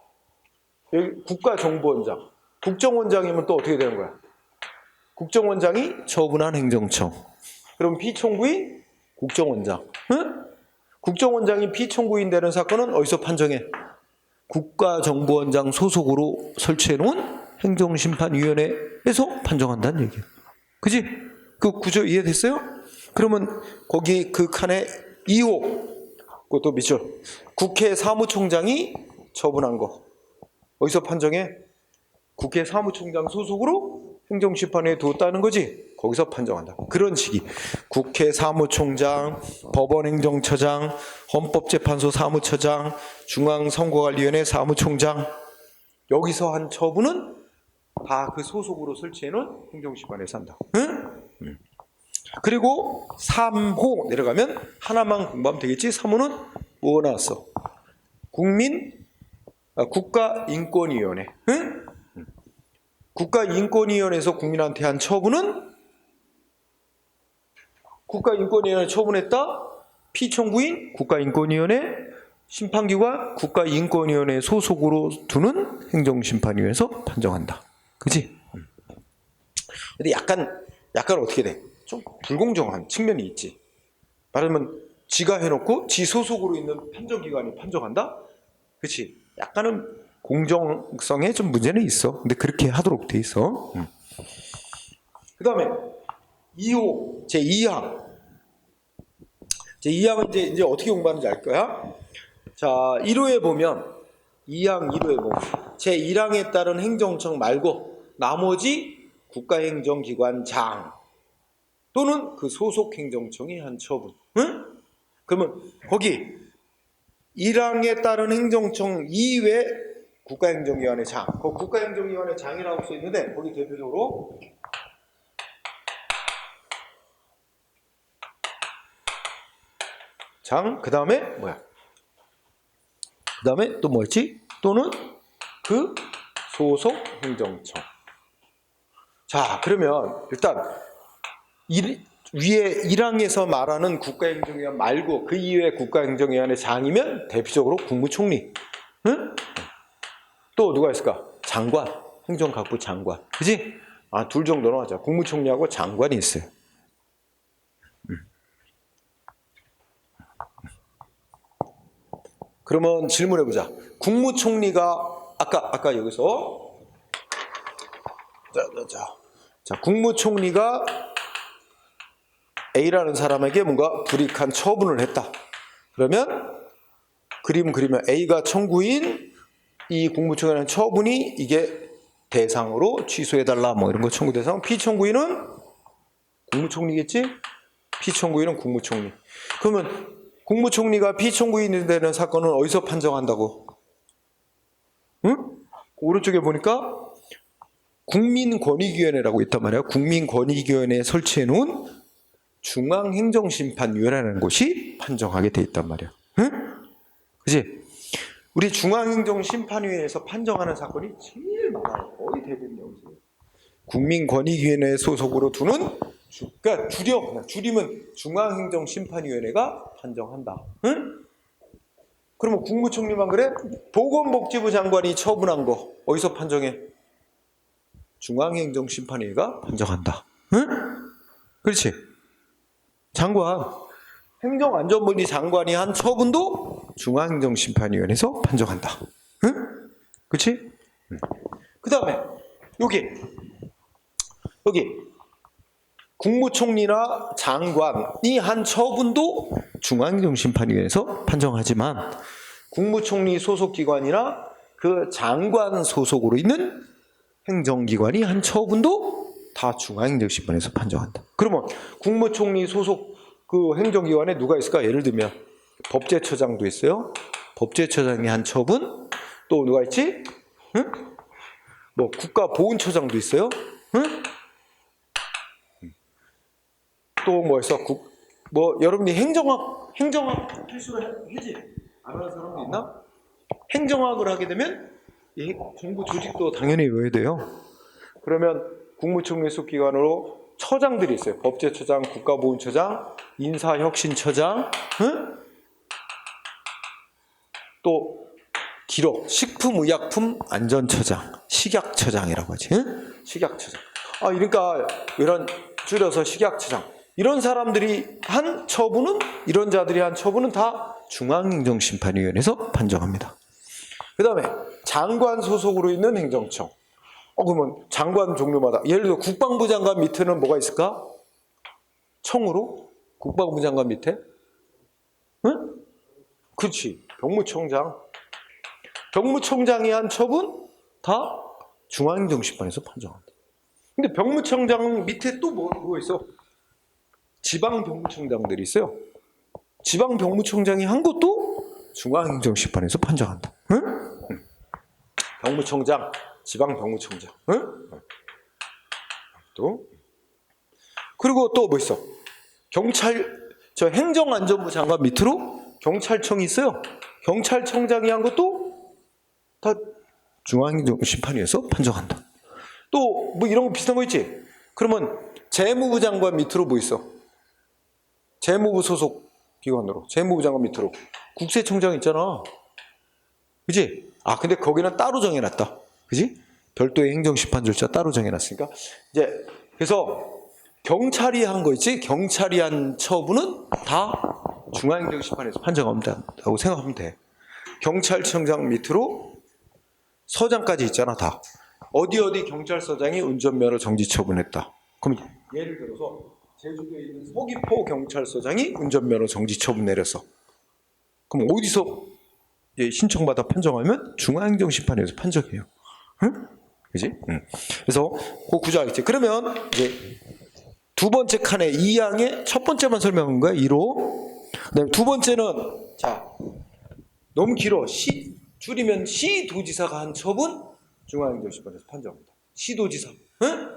여기 국가정보원장. 국정원장이면 또 어떻게 되는 거야? 국정원장이 처분한 행정청. 그럼 피청구인 국정원장. 응? 국정원장이 피청구인 되는 사건은 어디서 판정해? 국가정보원장 소속으로 설치해놓은 행정심판위원회에서 판정한다는 얘기야. 그지? 그 구조 이해됐어요? 그러면 거기 그 칸에 2호, 그것도 밑줄. 국회 사무총장이 처분한 거 어디서 판정해? 국회 사무총장 소속으로 행정심판에 두었다는 거지. 거기서 판정한다. 그런 식이 국회 사무총장, 법원행정처장, 헌법재판소 사무처장, 중앙선거관리위원회 사무총장, 여기서 한 처분은 다 그 소속으로 설치해놓은 행정심판에서 한다. 응? 그리고 3호 내려가면 하나만 공부하면 되겠지. 3호는 뭐 나왔어? 국가인권위원회. 응? 국가인권위원회에서 국민한테 한 처분은 국가인권위원회 처분했다. 피청구인 국가인권위원회, 심판기관 국가인권위원회 소속으로 두는 행정심판위원회에서 판정한다. 그치? 근데 약간 어떻게 돼? 좀 불공정한 측면이 있지. 말하면 지가 해놓고 지 소속으로 있는 판정기관이 판정한다? 그치? 약간은 공정성에 좀 문제는 있어. 근데 그렇게 하도록 돼 있어. 그 다음에 2호, 제2항. 제2항은 이제 어떻게 공부하는지 알 거야? 자, 1호에 보면, 2항 1호에 보면, 제1항에 따른 행정청 말고, 나머지 국가행정기관장 또는 그 소속 행정청이 한 처분. 응? 그러면 거기 1항에 따른 행정청 이외 국가행정기관의 장. 그 국가행정기관의 장이라고 써 있는데 거기 대표적으로 장, 그 다음에 뭐야? 그 다음에 또 뭐였지? 또는 그 소속 행정청. 자, 그러면 일단 위에 1항에서 말하는 국가행정기관 말고 그 이외의 국가행정기관의 장이면 대표적으로 국무총리. 응? 또 누가 있을까? 장관, 행정각부 장관. 그지? 아, 둘 정도는 하자. 국무총리하고 장관이 있어요. 그러면 질문해보자. 국무총리가 아까 여기서 자, 국무총리가 A라는 사람에게 뭔가 불이익한 처분을 했다. 그러면 그림 그리면 A가 청구인 이 국무총리라는 처분이 이게 대상으로 취소해달라 뭐 이런 거 청구 대상. 피청구인은 국무총리겠지? 피청구인은 국무총리. 그러면 국무총리가 피청구인이 되는 사건은 어디서 판정한다고? 응? 오른쪽에 보니까 국민권익위원회라고 있단 말이야. 국민권익위원회에 설치해 놓은 중앙행정심판위원회라는 곳이 판정하게 돼 있단 말이야. 응? 그치? 우리 중앙행정심판위원회에서 판정하는 사건이 제일 많아요. 거의 대부분 여기서. 국민권익위원회 소속으로 두는 그러니까 줄이면 중앙행정심판위원회가 판정한다. 응? 그러면 국무총리만 그래? 보건복지부 장관이 처분한 거 어디서 판정해? 중앙행정심판위가 판정한다. 응? 그렇지? 장관, 행정안전본리 장관이 한 처분도 중앙행정심판위원회에서 판정한다. 응? 그렇지? 그 다음에 여기 국무총리나 장관이 한 처분도 중앙행정심판위원회에서 판정하지만 국무총리 소속기관이나 그 장관 소속으로 있는 행정기관이 한 처분도 다 중앙행정심판에서 판정한다. 그러면 국무총리 소속 그 행정기관에 누가 있을까? 예를 들면 법제처장도 있어요. 법제처장이 한 처분. 또 누가 있지? 응? 뭐 국가보훈처장도 있어요. 응? 또 뭐 있어? 뭐 여러분이 행정학 필수로 해지? 안 하는 사람도 있나? 행정학을 하게 되면 이 정부 조직도 당연히 외워야 돼요. 그러면 국무총리 속기관으로 처장들이 있어요. 법제처장, 국가보훈처장, 인사혁신처장, 응? 또 기록, 식품의약품안전처장, 식약처장이라고 하지. 응? 식약처장. 아, 그러니까 이런 줄여서 식약처장. 이런 사람들이 한 처분은 이런 자들이 한 처분은 다 중앙행정심판위원회에서 판정합니다. 그 다음에 장관 소속으로 있는 행정청. 그러면 장관 종류마다 예를 들어 국방부 장관 밑에는 뭐가 있을까? 청으로? 국방부 장관 밑에? 응? 그렇지. 병무청장. 병무청장이 한 처분 다 중앙행정심판에서 판정한다. 근데 병무청장 밑에 또 뭐 있어? 지방병무청장들이 있어요. 지방병무청장이 한 것도 중앙행정심판에서 판정한다. 응? 병무청장, 지방병무청장. 응? 또 그리고 또 뭐 있어? 행정안전부 장관 밑으로 경찰청이 있어요. 경찰청장이 한 것도 다 중앙행정심판위에서 판정한다. 또 뭐 이런 거 비슷한 거 있지? 그러면 재무부 장관 밑으로 뭐 있어? 재무부 소속 기관으로 재무부 장관 밑으로 국세청장 있잖아. 그지? 아, 근데 거기는 따로 정해놨다. 그지? 별도의 행정심판 절차 따로 정해놨으니까. 이제, 그래서 경찰이 한 거 있지? 경찰이 한 처분은 다 중앙행정심판에서 판정한다고 생각하면 돼. 경찰청장 밑으로 서장까지 있잖아, 다. 어디 경찰서장이 운전면허 정지 처분했다. 그럼 예를 들어서 제주도에 있는 서귀포 경찰서장이 운전면허 정지 처분 내렸어. 그럼 어디서 신청받아 판정하면 중앙행정심판에서 판정해요. 응? 그지? 그래서 그 구조 알겠지? 그러면 이제 두 번째 칸에 2항의 첫 번째만 설명한 거야. 1호. 그다음에 두 번째는 자 너무 길어. 줄이면 시도지사가 한 처분 중앙행정심판에서 판정합니다. 시도지사. 응?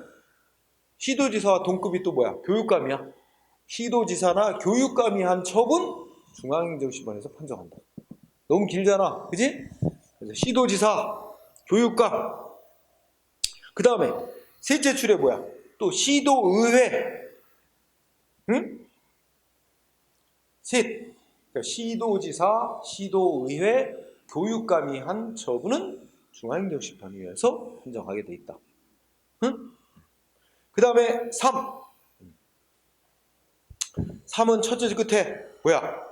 시도지사와 동급이 또 뭐야? 교육감이야. 시도지사나 교육감이 한 처분 중앙행정심판에서 판정한다. 너무 길잖아. 그지? 그래서 시도지사, 교육감. 그 다음에 셋째 줄에 뭐야? 또 시도의회. 응? 셋. 그러니까 시도지사, 시도의회, 교육감이 한 처분은 중앙행정심판위에서 판정하게 돼 있다. 응? 그 다음에 3은 첫째 줄 끝에 뭐야?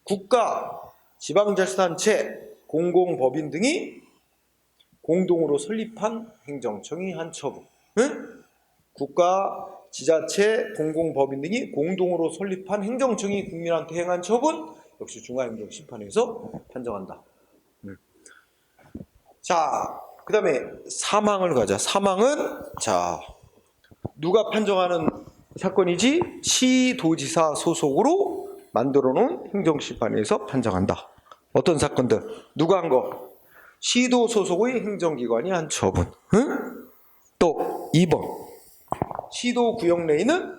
국가, 지방자치단체, 공공법인 등이 공동으로 설립한 행정청이 한 처분. 응? 국가, 지자체, 공공법인 등이 공동으로 설립한 행정청이 국민한테 행한 처분 역시 중앙행정심판에서 판정한다. 자, 그 다음에 사망을 가자. 사망은 자 누가 판정하는 사건이지? 시도지사 소속으로 만들어 놓은 행정심판에서 판정한다. 어떤 사건들? 누가 한 거? 시도 소속의 행정기관이 한 처분. 응? 또 2번 시도구역 내에는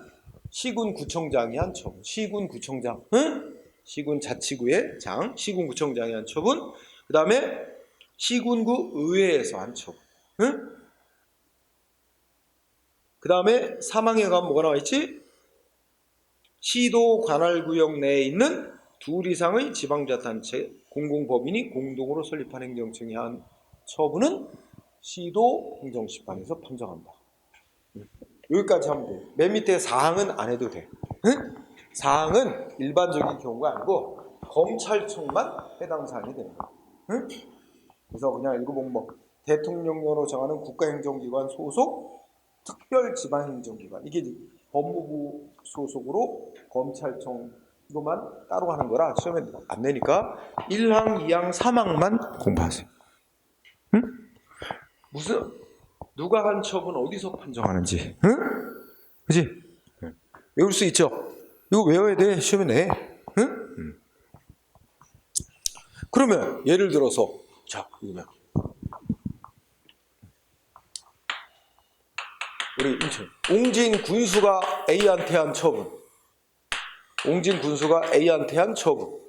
시군구청장이 한 처분. 시군구청장. 응? 시군자치구의 장, 시군구청장이 한 처분. 그 다음에 시군구 의회에서 한 처분. 응? 그 다음에 사망에 가면 뭐가 나와 있지? 시도 관할구역 내에 있는 둘 이상의 지방자치단체 공공법인이 공동으로 설립한 행정청이 한 처분은 시도 행정심판에서 판정한다. 여기까지 하면 돼. 맨 밑에 사항은 안 해도 돼. 응? 사항은 일반적인 경우가 아니고 검찰청만 해당 사항이 되는 거야. 응? 그래서 그냥 읽어보면 뭐 대통령령으로 정하는 국가행정기관 소속 특별지방행정기관, 이게 법무부 소속으로 검찰청으로만 따로 하는 거라 시험에 안 내니까 1항, 2항, 3항만 공부하세요. 응? 무슨 누가 한 처분 어디서 판정하는지, 응? 그지? 외울 수 있죠? 이거 외워야 돼. 시험에 내. 응? 그러면 예를 들어서 자, 이거면 우리 인천 옹진 군수가 A한테 한 처분. 옹진 군수가 A한테 한 처분.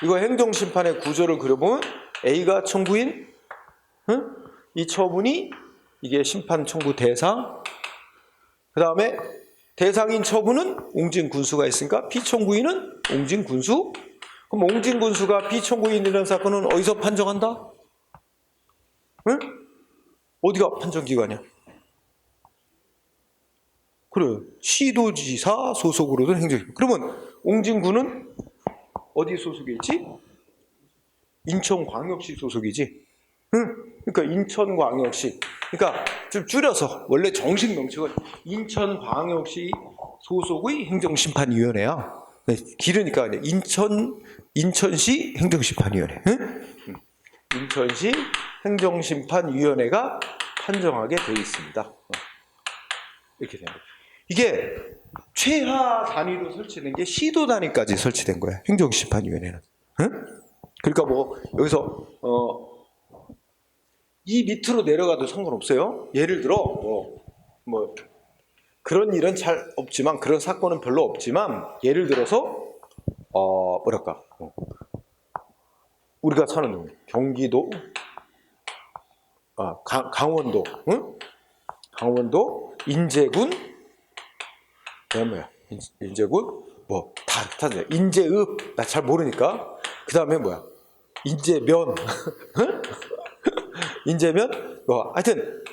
이거 행정심판의 구조를 그려보면 A가 청구인, 응? 이 처분이 이게 심판 청구 대상. 그 다음에 대상인 처분은 옹진 군수가 있으니까 피청구인은 옹진 군수. 그럼 옹진 군수가 피청구인이라는 사건은 어디서 판정한다? 응? 어디가 판정기관이야? 그래, 시도지사 소속으로 된 행정기관. 그러면 옹진군은 어디 소속에 있지? 인천광역시 소속이지. 응? 그러니까 인천광역시. 그러니까 좀 줄여서 원래 정식 명칭은 인천광역시 소속의 행정심판위원회야. 길으니까 인천시 행정심판위원회. 응? 인천시 행정심판위원회가 판정하게 되어 있습니다. 이렇게 됩니다. 이게 최하 단위로 설치된 게 시도 단위까지 설치된 거야. 행정심판위원회는. 응? 그러니까 뭐 여기서 이 밑으로 내려가도 상관없어요. 예를 들어 뭐 그런 일은 잘 없지만, 그런 사건은 별로 없지만, 예를 들어서 뭐랄까 우리가 사는 경기도, 강원도, 응? 강원도 인제군, 그다음 뭐야? 인제군 다 인제읍, 나 잘 모르니까. 그다음에 뭐야? 인제면, 인제면 하여튼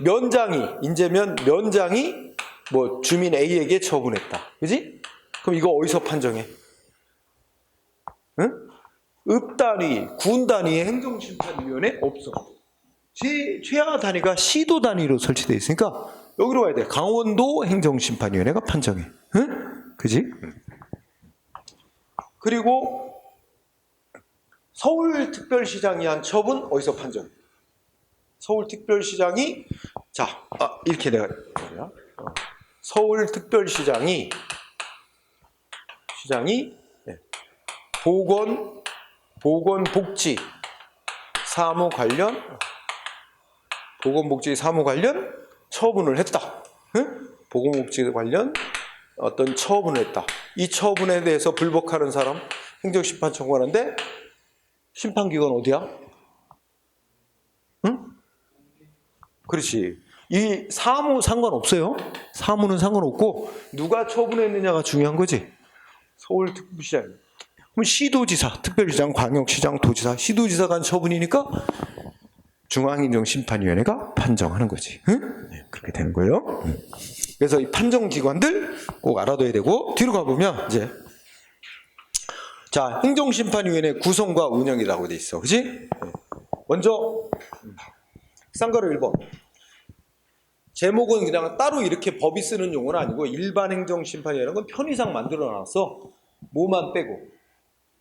인제면 면장이 뭐 주민 A에게 처분했다, 그지? 그럼 이거 어디서 판정해? 응? 읍 단위, 군 단위의 행정심판위원회 없어. 최하 단위가 시도 단위로 설치되어 있으니까 여기로 가야 돼. 강원도 행정심판위원회가 판정해. 응? 그지? 그리고 서울특별시장이 한 처분 어디서 판정해? 서울특별시장이 자 이렇게 내가 서울특별시장이 네, 보건복지 사무 관련 처분을 했다. 응? 보건복지 관련 어떤 처분을 했다. 이 처분에 대해서 불복하는 사람 행정심판 청구하는데 심판기관 어디야? 응? 그렇지. 이 사무 상관없어요. 사무는 상관없고 누가 처분했느냐가 중요한 거지. 서울특별시장. 그럼 시도지사, 특별시장, 광역시장, 도지사, 시도지사가 한 처분이니까 중앙행정심판위원회가 판정하는 거지. 응? 네, 그렇게 되는 거예요. 그래서 이 판정기관들 꼭 알아둬야 되고 뒤로 가보면 이제 자 행정심판위원회 구성과 운영이라고 돼 있어. 그지? 먼저 쌍가루 1번 제목은 그냥 따로 이렇게 법이 쓰는 용어는 아니고 일반행정심판위원회라는 건 편의상 만들어놨어. 뭐만 빼고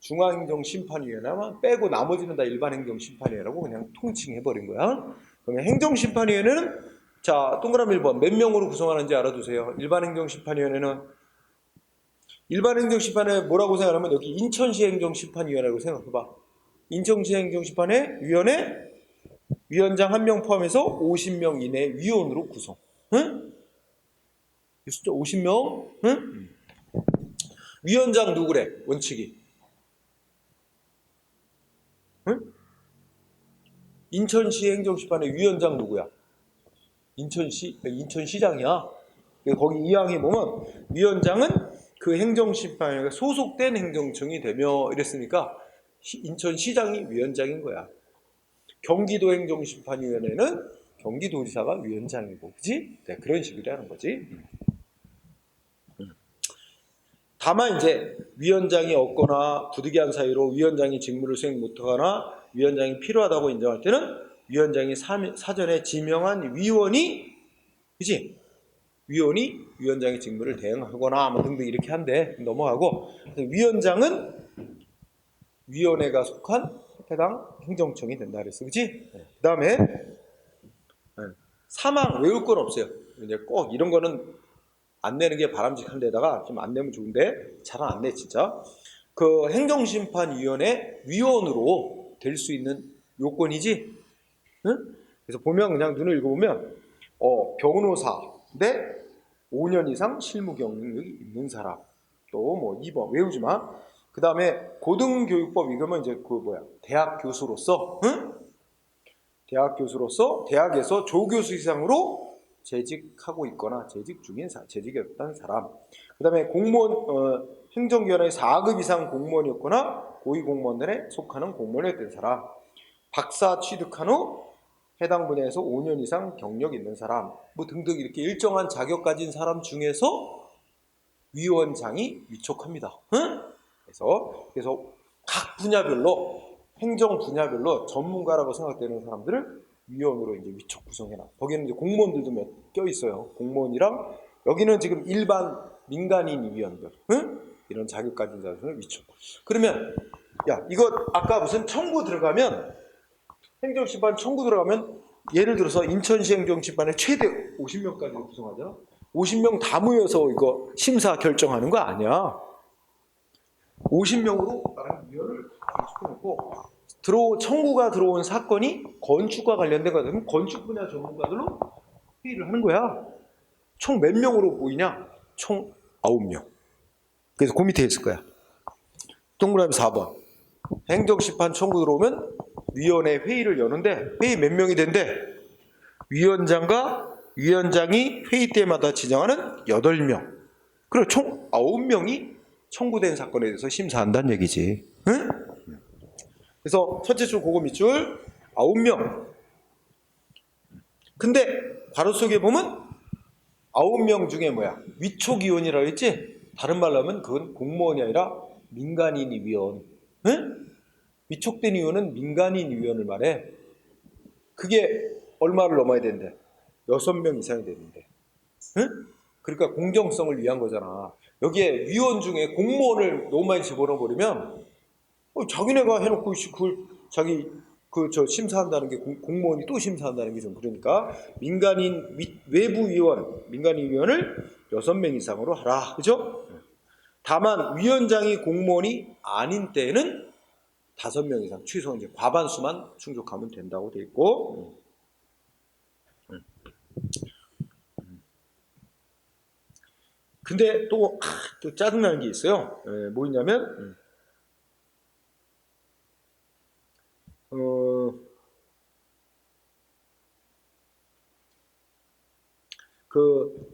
중앙행정심판위원회만 빼고 나머지는 다 일반행정심판위원회라고 그냥 통칭해버린 거야. 그러면 행정심판위원회는 자 동그라미 1번 몇 명으로 구성하는지 알아두세요. 일반행정심판위원회는 일반행정심판위원회 뭐라고 생각하면 여기 인천시 행정심판위원회라고 생각해봐. 인천시 행정심판회 위원회 위원장 1명 포함해서 50명 이내 위원으로 구성. 응? 숫자 50명? 응? 위원장 누구래? 원칙이. 응? 인천시 행정심판회 위원장 누구야? 인천시장이야. 거기 2항에 보면 위원장은 그 행정심판회가 소속된 행정청이 되며 이랬으니까 인천시장이 위원장인 거야. 경기도 행정심판위원회는 경기도지사가 위원장이고, 그지? 네, 그런 식이라는 거지. 다만 이제 위원장이 없거나 부득이한 사유로 위원장이 직무를 수행 못하거나 위원장이 필요하다고 인정할 때는 위원장이 사전에 지명한 위원이, 그지? 위원이 위원장의 직무를 대행하거나 뭐 등등 이렇게 한대. 넘어가고 위원장은 위원회가 속한 해당 행정청이 된다 그랬어, 그렇지? 네. 그 다음에 사망 외울 건 없어요. 이제 꼭 이런 거는 안 내는 게 바람직한 데다가 좀 안 내면 좋은데 잘 안 내 진짜. 그 행정심판위원회 위원으로 될 수 있는 요건이지. 응? 그래서 보면 그냥 눈을 읽어보면 변호사인데 5년 이상 실무 경력이 있는 사람. 또 뭐 2번 외우지 마. 그 다음에 고등교육법 읽으면 이제 그 대학 교수로서, 응? 대학 교수로서 대학에서 조교수 이상으로 재직하고 있거나 재직 중인 재직이었던 사람. 그 다음에 공무원, 행정기관의 4급 이상 공무원이었거나 고위공무원들에 속하는 공무원이었던 사람. 박사 취득한 후 해당 분야에서 5년 이상 경력 있는 사람. 뭐 등등 이렇게 일정한 자격 가진 사람 중에서 위원장이 위촉합니다. 응? 그래서 각 분야별로 행정 분야별로 전문가라고 생각되는 사람들을 위원으로 이제 위촉 구성해놔. 거기는 이제 공무원들도 몇 껴 있어요. 공무원이랑 여기는 지금 일반 민간인 위원들, 응? 이런 자격 가진 자들을 위촉. 그러면 야 이거 아까 무슨 청구 들어가면 행정심판 청구 들어가면 예를 들어서 인천시 행정심판에 최대 50명까지 구성하잖아. 50명 다 모여서 이거 심사 결정하는 거 아니야. 50명으로 나라는 위원을 시켜놓고 청구가 들어온 사건이 건축과 관련된 거면 건축 분야 전문가들로 회의를 하는 거야. 총 몇 명으로 보이냐? 총 9명. 그래서 그 밑에 있을 거야. 동그라미 4번. 행정심판 청구 들어오면 위원회 회의를 여는데 회의 몇 명이 된대? 위원장과 위원장이 회의 때마다 지정하는 8명. 그리고 총 9명이 청구된 사건에 대해서 심사한다는 얘기지. 응? 그래서 첫째 줄 고거 밑줄 9명. 근데 괄호 속에 보면 9명 중에 위촉위원이라고 했지? 다른 말로 하면 그건 공무원이 아니라 민간인 위원. 응? 위촉된 위원은 민간인 위원을 말해. 그게 얼마를 넘어야 되는데? 6명 이상이 되는데. 응? 그러니까 공정성을 위한 거잖아. 여기에 위원 중에 공무원을 너무 많이 집어넣어버리면 자기네가 해놓고 그걸 자기 심사한다는 게 공무원이 또 심사한다는 게 좀 그러니까 민간인 민간인위원을 6명 이상으로 하라. 그죠? 다만 위원장이 공무원이 아닌 때에는 5명 이상 최소 이제 과반수만 충족하면 된다고 돼 있고. 근데 또 짜증나는 게 있어요. 뭐냐면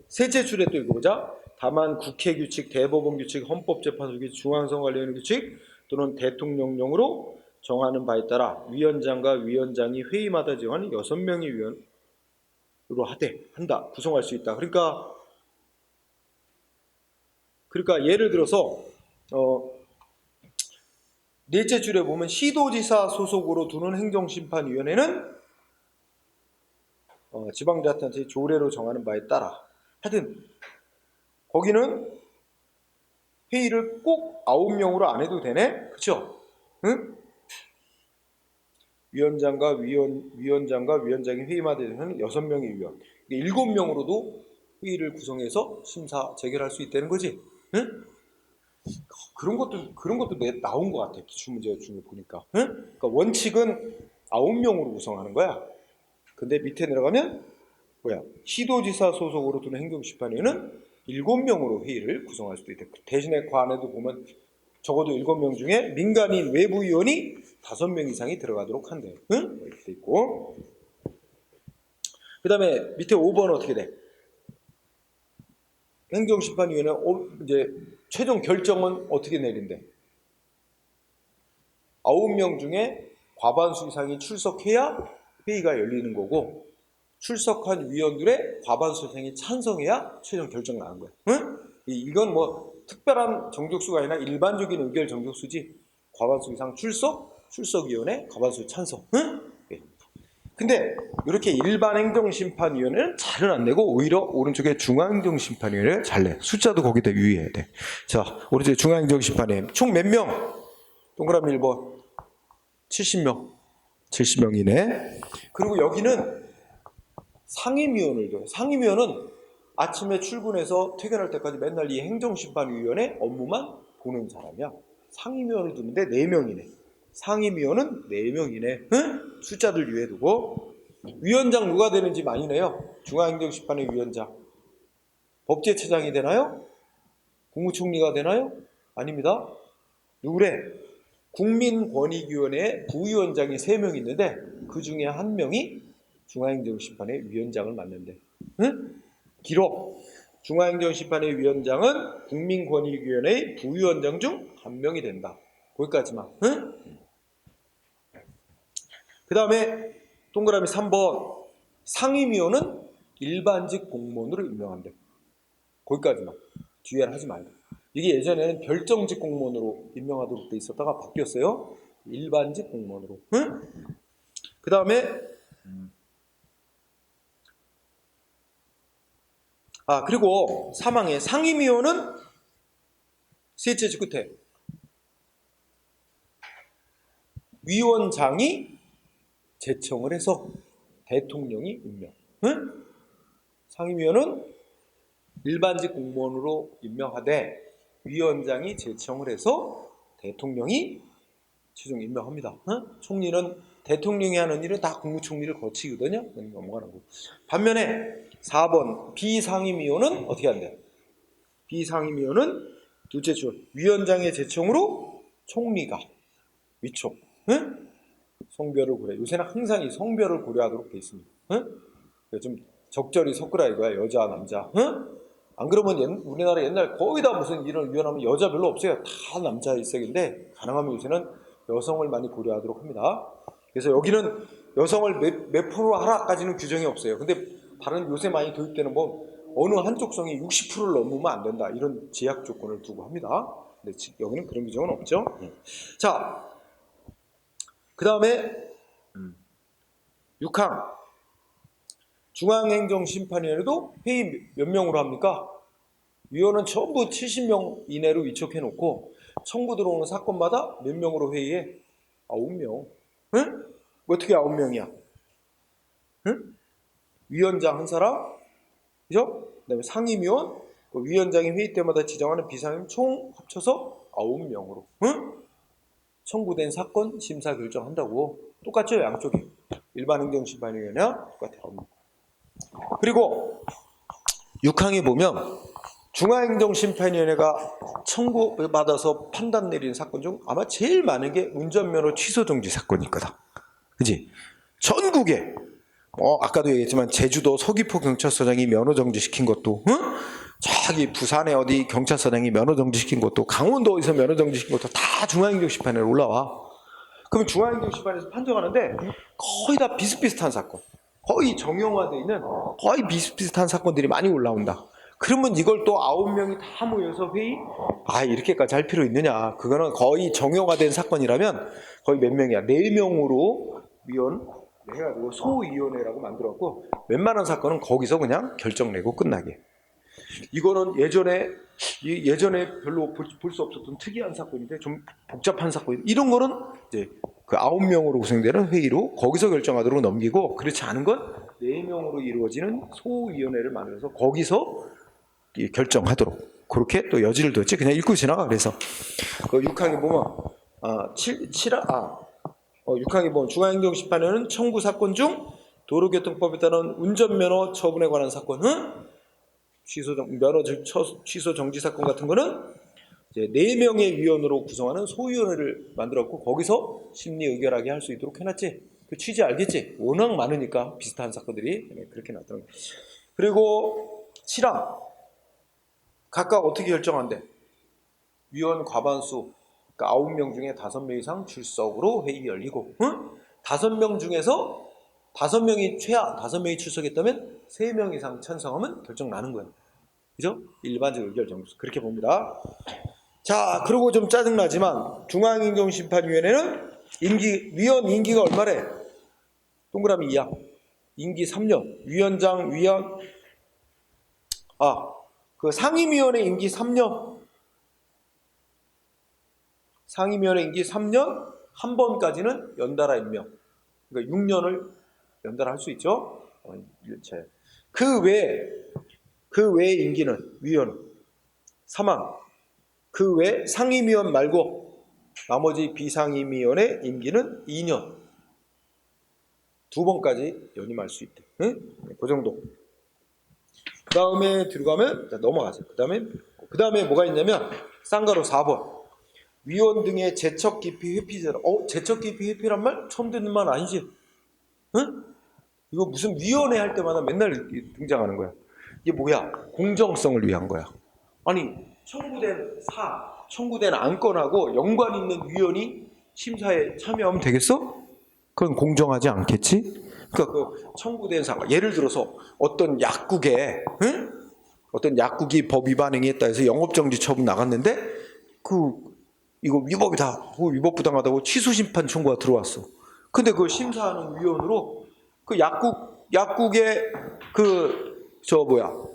셋째 줄에 또 이거 보자. 다만 국회 규칙, 대법원 규칙, 헌법재판소 규칙, 중앙선관위원회 규칙 또는 대통령령으로 정하는 바에 따라 위원장과 위원장이 회의마다 정하는 6명의 위원으로 한다. 구성할 수 있다. 그러니까 예를 들어서 넷째 줄에 보면 시도지사 소속으로 두는 행정심판위원회는 지방자치단체 조례로 정하는 바에 따라 하여튼 거기는 회의를 꼭 9명으로 안 해도 되네? 그쵸? 응? 위원장과 위원장이 회의마다 되는 6명의 위원 7명으로도 회의를 구성해서 심사 재결할 수 있다는 거지. 응? 그런 것도 나온 것 같아. 기출문제 중에 보니까. 응? 그러니까 원칙은 9명으로 구성하는 거야. 근데 밑에 내려가면 시도지사 소속으로 두는 행정심판위원회는 7명으로 회의를 구성할 수도 있다. 대신에 그 안에도 보면 적어도 7명 중에 민간인 외부위원이 5명 이상이 들어가도록 한대. 응? 이렇게 돼 있고. 그 다음에 밑에 5번 어떻게 돼? 행정심판위원회 이제 최종 결정은 어떻게 내린대? 9명 중에 과반수 이상이 출석해야 회의가 열리는 거고 출석한 위원들의 과반수 이상이 찬성해야 최종 결정 나는 거야. 응? 이건 뭐 특별한 정족수가 아니라 일반적인 의결 정족수지. 과반수 이상 출석위원회 과반수 찬성. 응? 근데 이렇게 일반 행정심판위원회는 잘은 안 내고 오히려 오른쪽에 중앙행정심판위원회를 잘 내. 숫자도 거기다 유의해야 돼. 자, 오른쪽에 중앙행정심판위원회 총 몇 명? 동그라미 1번 70명. 70명이네. 그리고 여기는 상임위원을 둬요. 상임위원은 아침에 출근해서 퇴근할 때까지 맨날 이 행정심판위원회 업무만 보는 사람이야. 상임위원을 두는데 4명이네. 상임위원은 4명이네. 응? 숫자들 유의해 두고. 위원장 누가 되는지 많이 내요. 중앙행정심판의 위원장. 법제처장이 되나요? 국무총리가 되나요? 아닙니다. 누구래? 국민권익위원회에 부위원장이 3명 있는데 그 중에 1명이 중앙행정심판의 위원장을 맡는데. 응? 기록. 중앙행정심판의 위원장은 국민권익위원회의 부위원장 중 1명이 된다. 거기까지만. 응? 그 다음에 동그라미 3번 상임위원은 일반직 공무원으로 임명한대. 거기까지만. 뒤에는 하지 말고. 이게 예전에는 별정직 공무원으로 임명하도록 돼 있었다가 바뀌었어요. 일반직 공무원으로. 응? 그 다음에 그리고 사망의 상임위원은 셋째 줄 끝에 위원장이 제청을 해서 대통령이 임명. 응? 상임위원은 일반직 공무원으로 임명하되 위원장이 제청을 해서 대통령이 최종 임명합니다. 응? 총리는 대통령이 하는 일은 다 국무총리를 거치거든요. 넘어가는 거. 반면에 4번 비상임위원은 어떻게 한대요? 비상임위원은 둘째 줄 위원장의 제청으로 총리가 위촉. 응? 성별을 고려. 요새는 항상 이 성별을 고려하도록 돼 있습니다. 응? 좀 적절히 섞으라 이거야. 여자, 남자. 응? 안 그러면 우리나라 옛날 거의 다 무슨 이런 위원하면 여자 별로 없어요. 다 남자 일색인데 가능하면 요새는 여성을 많이 고려하도록 합니다. 그래서 여기는 여성을 몇 프로 하라까지는 규정이 없어요. 근데 다른 요새 많이 도입되는 뭐 어느 한쪽 성이 60%를 넘으면 안 된다. 이런 제약 조건을 두고 합니다. 근데 여기는 그런 규정은 없죠. 자, 그 다음에 6항 중앙행정심판위원회도 회의 몇 명으로 합니까? 위원은 전부 70명 이내로 위촉해놓고 청구 들어오는 사건마다 몇 명으로 회의해? 9명. 응? 어떻게 9명이야? 응? 위원장 한 사람, 그죠? 그다음에 상임위원, 그 위원장이 회의 때마다 지정하는 비상임 총 합쳐서 9명으로, 응? 청구된 사건 심사 결정한다고. 똑같죠, 양쪽이. 일반 행정심판위원회와 똑같아요. 그리고 6항에 보면 중앙행정심판위원회가 청구받아서 판단 내린 사건 중 아마 제일 많은 게 운전면허 취소정지 사건일 거다. 그지? 전국에 아까도 얘기했지만 제주도 서귀포 경찰서장이 면허 정지시킨 것도, 응? 저기 부산에 어디 경찰서장이 면허 정지시킨 것도, 강원도에서 면허 정지시킨 것도 다 중앙행정심판에 올라와. 그러면 중앙행정심판에서 판정하는데 거의 다 비슷비슷한 사건, 거의 정형화되어 있는 거의 비슷비슷한 사건들이 많이 올라온다. 그러면 이걸 또 9명이 다 모여서 회의, 이렇게까지 할 필요 있느냐. 그거는 거의 정형화된 사건이라면 거의 몇 명이야? 4명으로 위원 해가지고 소위원회라고 만들었고, 웬만한 사건은 거기서 그냥 결정 내고 끝나게. 이거는 예전에 별로 볼 수 없었던 특이한 사건인데, 좀 복잡한 사건. 이런 거는 이제 그 9명으로 구성되는 회의로 거기서 결정하도록 넘기고, 그렇지 않은 건 4명으로 이루어지는 소위원회를 만들어서 거기서 결정하도록, 그렇게 또 여지를 뒀지. 그냥 읽고 지나가. 그래서 그 6항에 보면 6항에 보면 중앙행정심판위원회는 청구 사건 중 도로교통법에 따른 운전면허 처분에 관한 사건은 면허 취소 정지 사건 같은 거는 이제 4명의 위원으로 구성하는 소위원회를 만들었고, 거기서 심리 의결하게 할 수 있도록 해놨지. 그 취지 알겠지? 워낙 많으니까 비슷한 사건들이 그렇게 나왔던 거예요. 그리고 7항 각각 어떻게 결정한대? 위원 과반수, 그러니까 9명 중에 5명 이상 출석으로 회의 열리고, 5명 중에서 5명이 최하 5명이 출석했다면 3명 이상 찬성하면 결정 나는 거예요. 그죠? 일반적 의결 정수. 그렇게 봅니다. 자, 그리고 좀 짜증나지만 중앙행정심판위원회는 위원 임기가 얼마래? 동그라미 2야. 임기 3년. 위원장, 그 상임위원회 임기 3년. 상임위원회 임기 3년, 한 번까지는 연달아 임명. 그러니까 6년을 연달아 할 수 있죠. 일체. 그 외 임기는 위원 3항. 그 외 상임위원 말고 나머지 비상임위원회 임기는 2년. 2번까지 연임할 수 있대. 응? 그 정도. 그 다음에 들어가면, 넘어가세요. 그 다음에 뭐가 있냐면, 쌍가로 4번. 위원 등의 제척 기피 회피제로. 제척 기피 회피란 말? 처음 듣는 말 아니지? 응? 이거 무슨 위원회 할 때마다 맨날 등장하는 거야. 이게 뭐야? 공정성을 위한 거야. 아니, 청구된 안건하고 연관 있는 위원이 심사에 참여하면 되겠어? 그건 공정하지 않겠지? 그러니까 그 청구된 사건, 예를 들어서 어떤 약국에, 어떤 약국이 법 위반 행위했다 해서 영업정지 처분 나갔는데, 이거 위법이다, 위법 부당하다고 취소 심판 청구가 들어왔어. 근데 그 심사하는 위원으로 그 약국의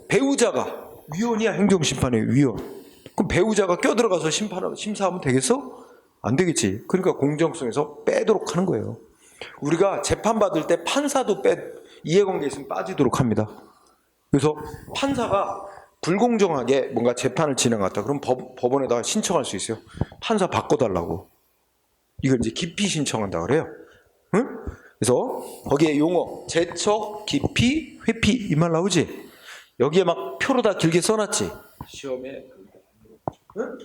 배우자가 위원이야. 행정심판의 위원. 그럼 배우자가 껴들어가서 심사하면 되겠어? 안 되겠지. 그러니까 공정성에서 빼도록 하는 거예요. 우리가 재판 받을 때 판사도 이해관계 있으면 빠지도록 합니다. 그래서 판사가 불공정하게 뭔가 재판을 진행했다. 그럼 법원에다가 신청할 수 있어요. 판사 바꿔달라고. 이걸 이제 기피 신청한다 그래요. 응? 그래서 거기에 용어 제척, 기피, 회피 이 말 나오지? 여기에 막 표로 다 길게 써놨지? 시험에. 응?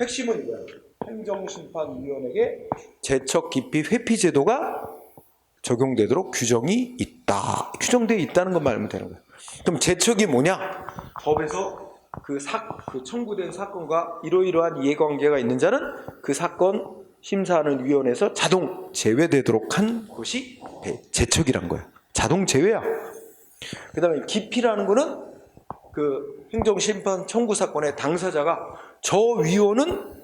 핵심은 이거야. 행정심판위원에게 제척, 기피, 회피 제도가 적용되도록 규정이 있다. 규정되어 있다는 것만 알면 되는 거야. 그럼 제척이 뭐냐? 법에서 그 청구된 사건과 이러이러한 이해관계가 있는 자는 그 사건 심사하는 위원회에서 자동 제외되도록 한 것이 제척이란 거야. 자동 제외야. 그 다음에 기피라는 거는 그 행정심판 청구 사건의 당사자가 저 위원은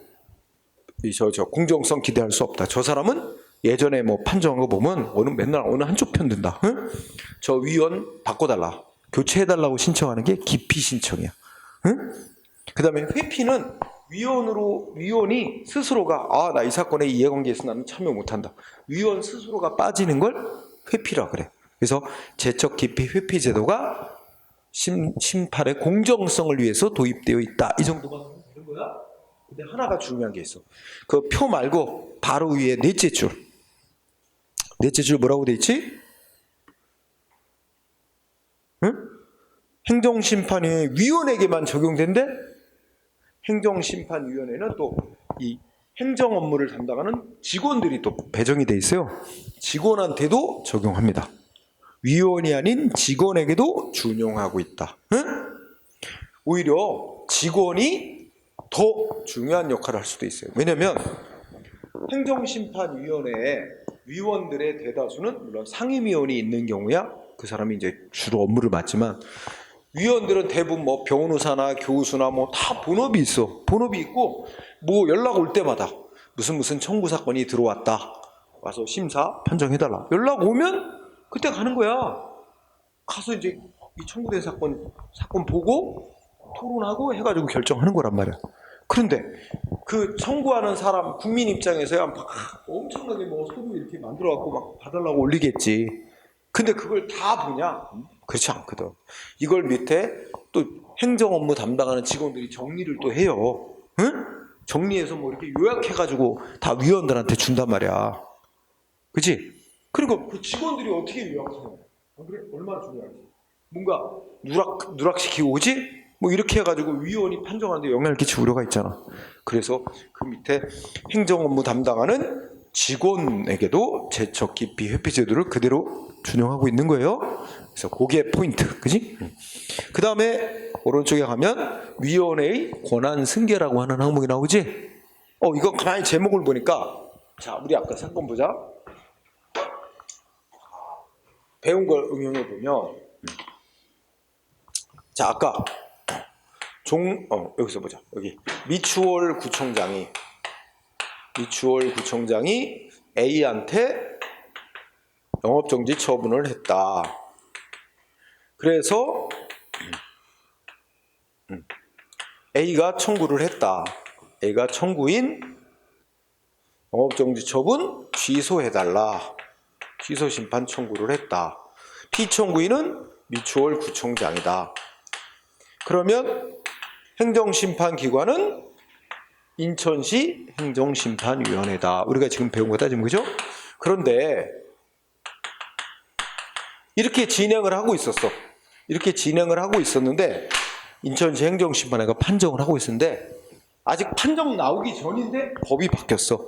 공정성 기대할 수 없다. 저 사람은 예전에 뭐 판정한 거 보면 맨날 어느 한쪽 편 든다. 응? 저 위원 바꿔달라. 교체해달라고 신청하는 게 기피 신청이야. 응? 그 다음에 회피는 위원이 스스로가 나 이 사건에 이해관계에서 나는 참여 못한다. 위원 스스로가 빠지는 걸 회피라 그래. 그래서 제적 기피 회피 제도가 심판의 공정성을 위해서 도입되어 있다. 이 정도만 하면 되는 거야. 근데 하나가 중요한 게 있어. 그 표 말고 바로 위에 넷째 줄. 넷째 줄 뭐라고 돼 있지? 응? 행정심판위원회 위원에게만 적용된대? 행정심판위원회는 또 이 행정 업무를 담당하는 직원들이 또 배정이 돼 있어요. 직원한테도 적용합니다. 위원이 아닌 직원에게도 준용하고 있다. 응? 오히려 직원이 더 중요한 역할을 할 수도 있어요. 왜냐하면 행정심판위원회에 위원들의 대다수는 물론 상임위원이 있는 경우야 그 사람이 이제 주로 업무를 맡지만 위원들은 대부분 뭐 변호사나 교수나 뭐 다 본업이 있어. 본업이 있고 뭐 연락 올 때마다 무슨 청구 사건이 들어왔다. 와서 심사 판정해달라. 연락 오면 그때 가는 거야. 가서 이제 이 청구된 사건 보고 토론하고 해가지고 결정하는 거란 말이야. 그런데 그 청구하는 사람 국민 입장에서야 막 엄청나게 뭐 서류 이렇게 만들어갖고 막 봐달라고 올리겠지. 근데 그걸 다 보냐? 그렇지 않거든. 이걸 밑에 또 행정 업무 담당하는 직원들이 정리를 또 해요. 응? 정리해서 뭐 이렇게 요약해가지고 다 위원들한테 준단 말이야. 그치? 그리고 그 직원들이 어떻게 요약하냐? 그래? 얼마나 중요하지? 뭔가 누락시키고 오지? 뭐 이렇게 해가지고 위원이 판정하는데 영향을 끼칠 우려가 있잖아. 그래서 그 밑에 행정 업무 담당하는 직원에게도 제적 기피 회피 제도를 그대로 준용하고 있는 거예요. 그래서 그게 포인트, 그지? 그 다음에 오른쪽에 가면 위원회의 권한 승계라고 하는 항목이 나오지? 이거 가만히 제목을 보니까 자, 우리 아까 사건 보자. 배운 걸 응용해 보면 자, 아까 여기서 보자. 여기 미추홀 구청장이 A한테 영업정지 처분을 했다. 그래서 A가 청구를 했다. A가 청구인 영업정지 처분 취소해달라. 취소심판 청구를 했다. 피청구인은 미추홀 구청장이다. 그러면 행정심판기관은 인천시 행정심판위원회다. 우리가 지금 배운 거 따지면 그죠? 그런데 이렇게 진행을 하고 있었어. 이렇게 진행을 하고 있었는데 인천시 행정심판회가 판정을 하고 있었는데 아직 판정 나오기 전인데 법이 바뀌었어.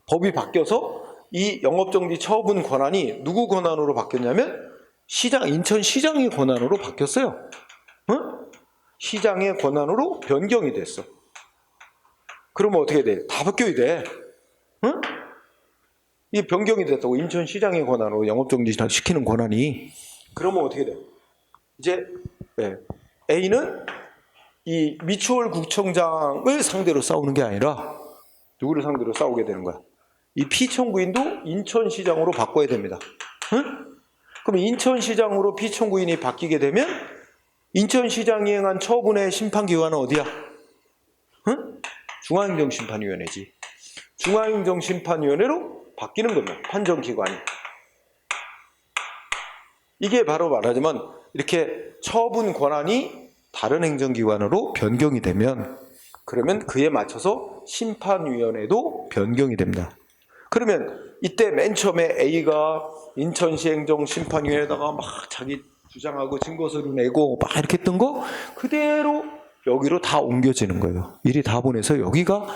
법이 바뀌어서 이 영업정지 처분 권한이 누구 권한으로 바뀌었냐면 인천시장의 권한으로 바뀌었어요. 응? 시장의 권한으로 변경이 됐어. 그러면 어떻게 돼? 다 바뀌어야 돼. 응? 이게 변경이 됐다고. 인천시장의 권한으로 영업정지 시키는 권한이. 그러면 어떻게 돼? 이제 A는 이 미추홀 구청장을 상대로 싸우는 게 아니라 누구를 상대로 싸우게 되는 거야? 이 피청구인도 인천시장으로 바꿔야 됩니다. 응? 그럼 인천시장으로 피청구인이 바뀌게 되면 인천시장이 행한 처분의 심판기관은 어디야? 응? 중앙행정심판위원회지. 중앙행정심판위원회로 바뀌는 겁니다. 판정기관이. 이게 바로 말하자면 이렇게 처분 권한이 다른 행정기관으로 변경이 되면 그러면 그에 맞춰서 심판위원회도 변경이 됩니다. 그러면 이때 맨 처음에 A가 인천시 행정심판위원회에다가 막 자기 주장하고 증거서류 내고 막 이렇게 했던 거 그대로 여기로 다 옮겨지는 거예요. 일이 다 보내서 여기가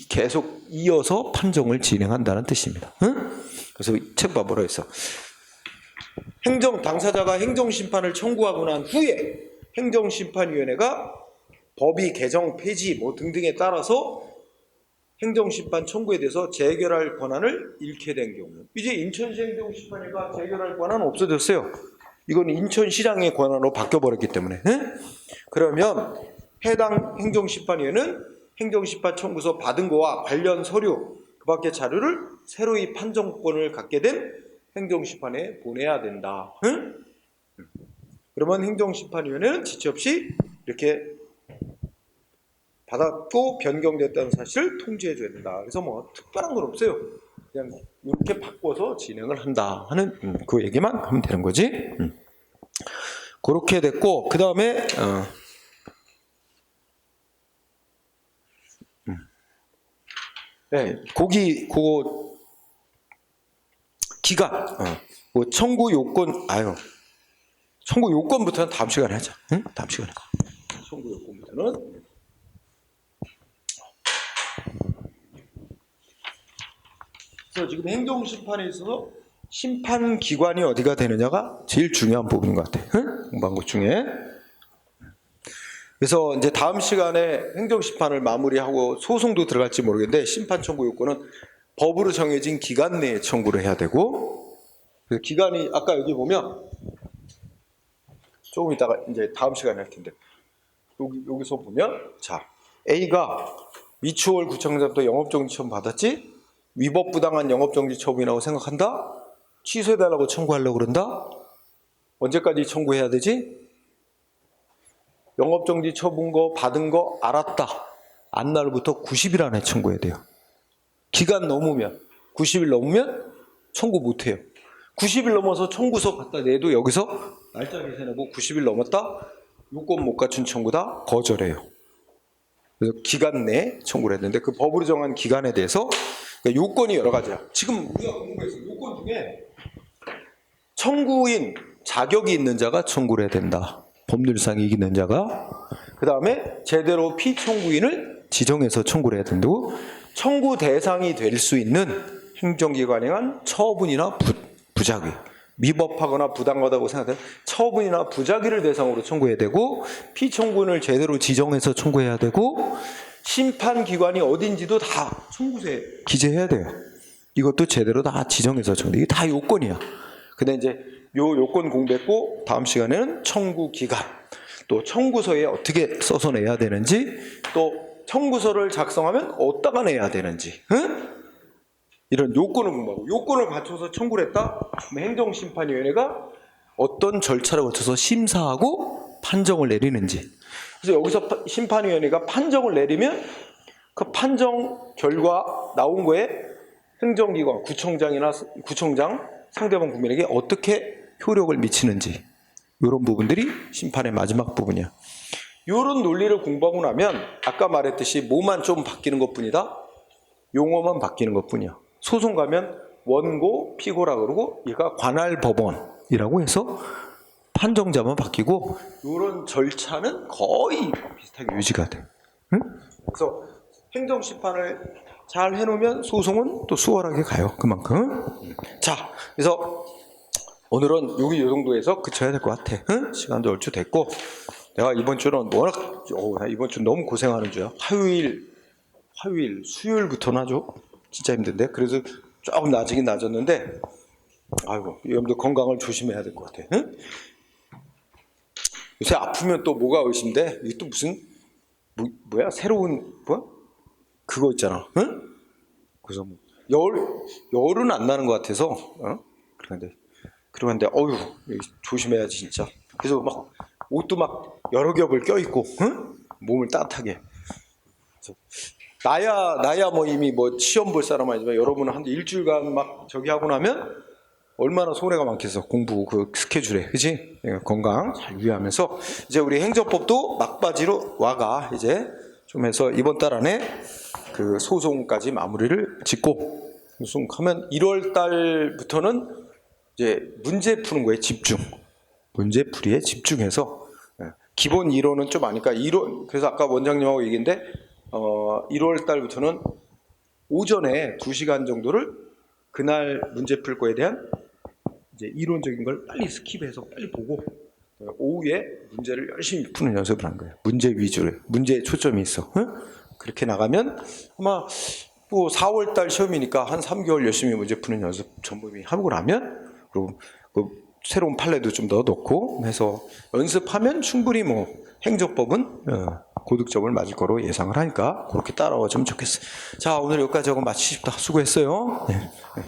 계속 이어서 판정을 진행한다는 뜻입니다. 응? 그래서 책 봐 뭐라 했어? 당사자가 행정심판을 청구하고 난 후에 행정심판위원회가 법이 개정 폐지 뭐 등등에 따라서 행정심판 청구에 대해서 재결할 권한을 잃게 된 경우 이제 인천시 행정심판위가 재결할 권한은 없어졌어요. 이건 인천시장의 권한으로 바뀌어버렸기 때문에 그러면 해당 행정심판위원회는 행정심판 청구서 받은 거와 관련 서류 그 밖의 자료를 새로이 판정권을 갖게 된 행정심판에 보내야 된다. 응? 그러면 행정심판위원회는 지체 없이 이렇게 받았고 변경됐다는 사실을 통지해줘야 된다. 그래서 뭐 특별한 건 없어요. 그냥 이렇게 바꿔서 진행을 한다 하는 그 얘기만 하면 되는 거지. 그렇게 됐고 그 다음에 네, 그거 기간, 뭐 청구 요건, 청구 요건부터는 다음 시간에 하자. 응? 다음 시간에. 청구 요건부터는. 그래서 지금 행정심판에 있어서 심판기관이 어디가 되느냐가 제일 중요한 부분인 것 같아. 응? 공부한 것 중에. 그래서 이제 다음 시간에 행정심판을 마무리하고 소송도 들어갈지 모르겠는데 심판 청구 요건은 법으로 정해진 기간 내에 청구를 해야 되고, 그래서 기간이 아까 여기 보면 조금 이따가 이제 다음 시간에 할 텐데 여기서 보면 자 A가 미추홀 구청장부터 영업정지 처분 받았지, 위법 부당한 영업정지 처분이라고 생각한다, 취소해달라고 청구하려고 그런다. 언제까지 청구해야 되지? 영업정지 처분 거 받은 거 알았다. 안날부터 90일 안에 청구해야 돼요. 기간 넘으면 90일 넘으면 청구 못해요. 90일 넘어서 청구서 갖다 내도 여기서 날짜를 세내고 90일 넘었다? 요건 못 갖춘 청구다? 거절해요. 그래서 기간 내에 청구를 했는데 그 법으로 정한 기간에 대해서 요건이 여러 가지야. 지금 우리가 공부해서 요건 중에 청구인 자격이 있는 자가 청구를 해야 된다. 법률상 이익 있는 자가. 그 다음에 제대로 피청구인을 지정해서 청구를 해야 된다고. 청구 대상이 될 수 있는 행정기관에 한 처분이나 부작위, 미법하거나 부당하다고 생각되는 처분이나 부작위를 대상으로 청구해야 되고, 피청구인을 제대로 지정해서 청구해야 되고, 심판기관이 어딘지도 다 청구서에 기재해야 돼요. 이것도 제대로 다 지정해서 청구해. 이게 다 요건이야. 근데 이제 요 요건 공부했고 다음 시간에는 청구 기간, 또 청구서에 어떻게 써서 내야 되는지, 또 청구서를 작성하면 어디다가 내야 되는지, 응? 이런 요건을 공부하고, 요건을 갖춰서 청구를 했다? 행정심판위원회가 어떤 절차를 거쳐서 심사하고 판정을 내리는지. 그래서 여기서 심판위원회가 판정을 내리면 그 판정 결과 나온 거에 행정기관, 구청장, 상대방 국민에게 어떻게 효력을 미치는지, 이런 부분들이 심판의 마지막 부분이야. 이런 논리를 공부하고 나면 아까 말했듯이 뭐만 좀 바뀌는 것뿐이다. 용어만 바뀌는 것뿐이야. 소송 가면 원고, 피고라 그러고 얘가 관할 법원이라고 해서 판정자만 바뀌고 이런 절차는 거의 비슷하게 유지가 돼. 응? 그래서 행정심판을 잘 해놓으면 소송은 또 수월하게 가요. 그만큼. 자, 그래서 오늘은 여기 이 정도에서 그쳐야 될 것 같아. 응? 시간도 얼추 됐고, 내가 이번 주는 나 이번 주 너무 고생하는 주야. 화요일, 수요일부터는 아주 진짜 힘든데. 그래서 조금 나아지긴 나아졌는데, 아이고, 여러분들 건강을 조심해야 될 것 같아. 응? 요새 아프면 또 뭐가 의심돼? 이게 또 무슨 뭐야? 새로운 그거 있잖아. 응? 그래서 뭐 열은 안 나는 것 같아서, 그런데 어휴, 조심해야지 진짜. 그래서 막 옷도 막 여러 겹을 껴입고, 응? 몸을 따뜻하게. 그래서 나야 뭐 이미 뭐 시험 볼 사람 아니지만 여러분은 한 일주일간 막 저기 하고 나면 얼마나 손해가 많겠어. 공부 그 스케줄에, 그지? 건강 잘 유의하면서 이제 우리 행정법도 막바지로 와가 이제 좀 해서 이번 달 안에 그 소송까지 마무리를 짓고, 소송하면 1월 달부터는 이제 문제 푸는 거에 집중, 문제 풀이에 집중해서 기본 이론은 좀 아니까 이론. 그래서 아까 원장님하고 얘기인데 1월 달부터는 오전에 2시간 정도를 그날 문제 풀 거에 대한 이제 이론적인 걸 빨리 스킵해서 빨리 보고, 오후에 문제를 열심히 푸는 연습을 한 거예요. 문제 위주로, 문제에 초점이 있어. 응? 그렇게 나가면 아마 뭐 4월 달 시험이니까 한 3개월 열심히 문제 푸는 연습 전범위 하고 나면, 그리고 그 새로운 판례도 좀 더 넣고 해서 연습하면 충분히 뭐 행정법은 고득점을 맞을 거로 예상을 하니까 그렇게 따라와 주면 좋겠어요. 자, 오늘 여기까지 하고 마치십시다. 수고했어요. 네.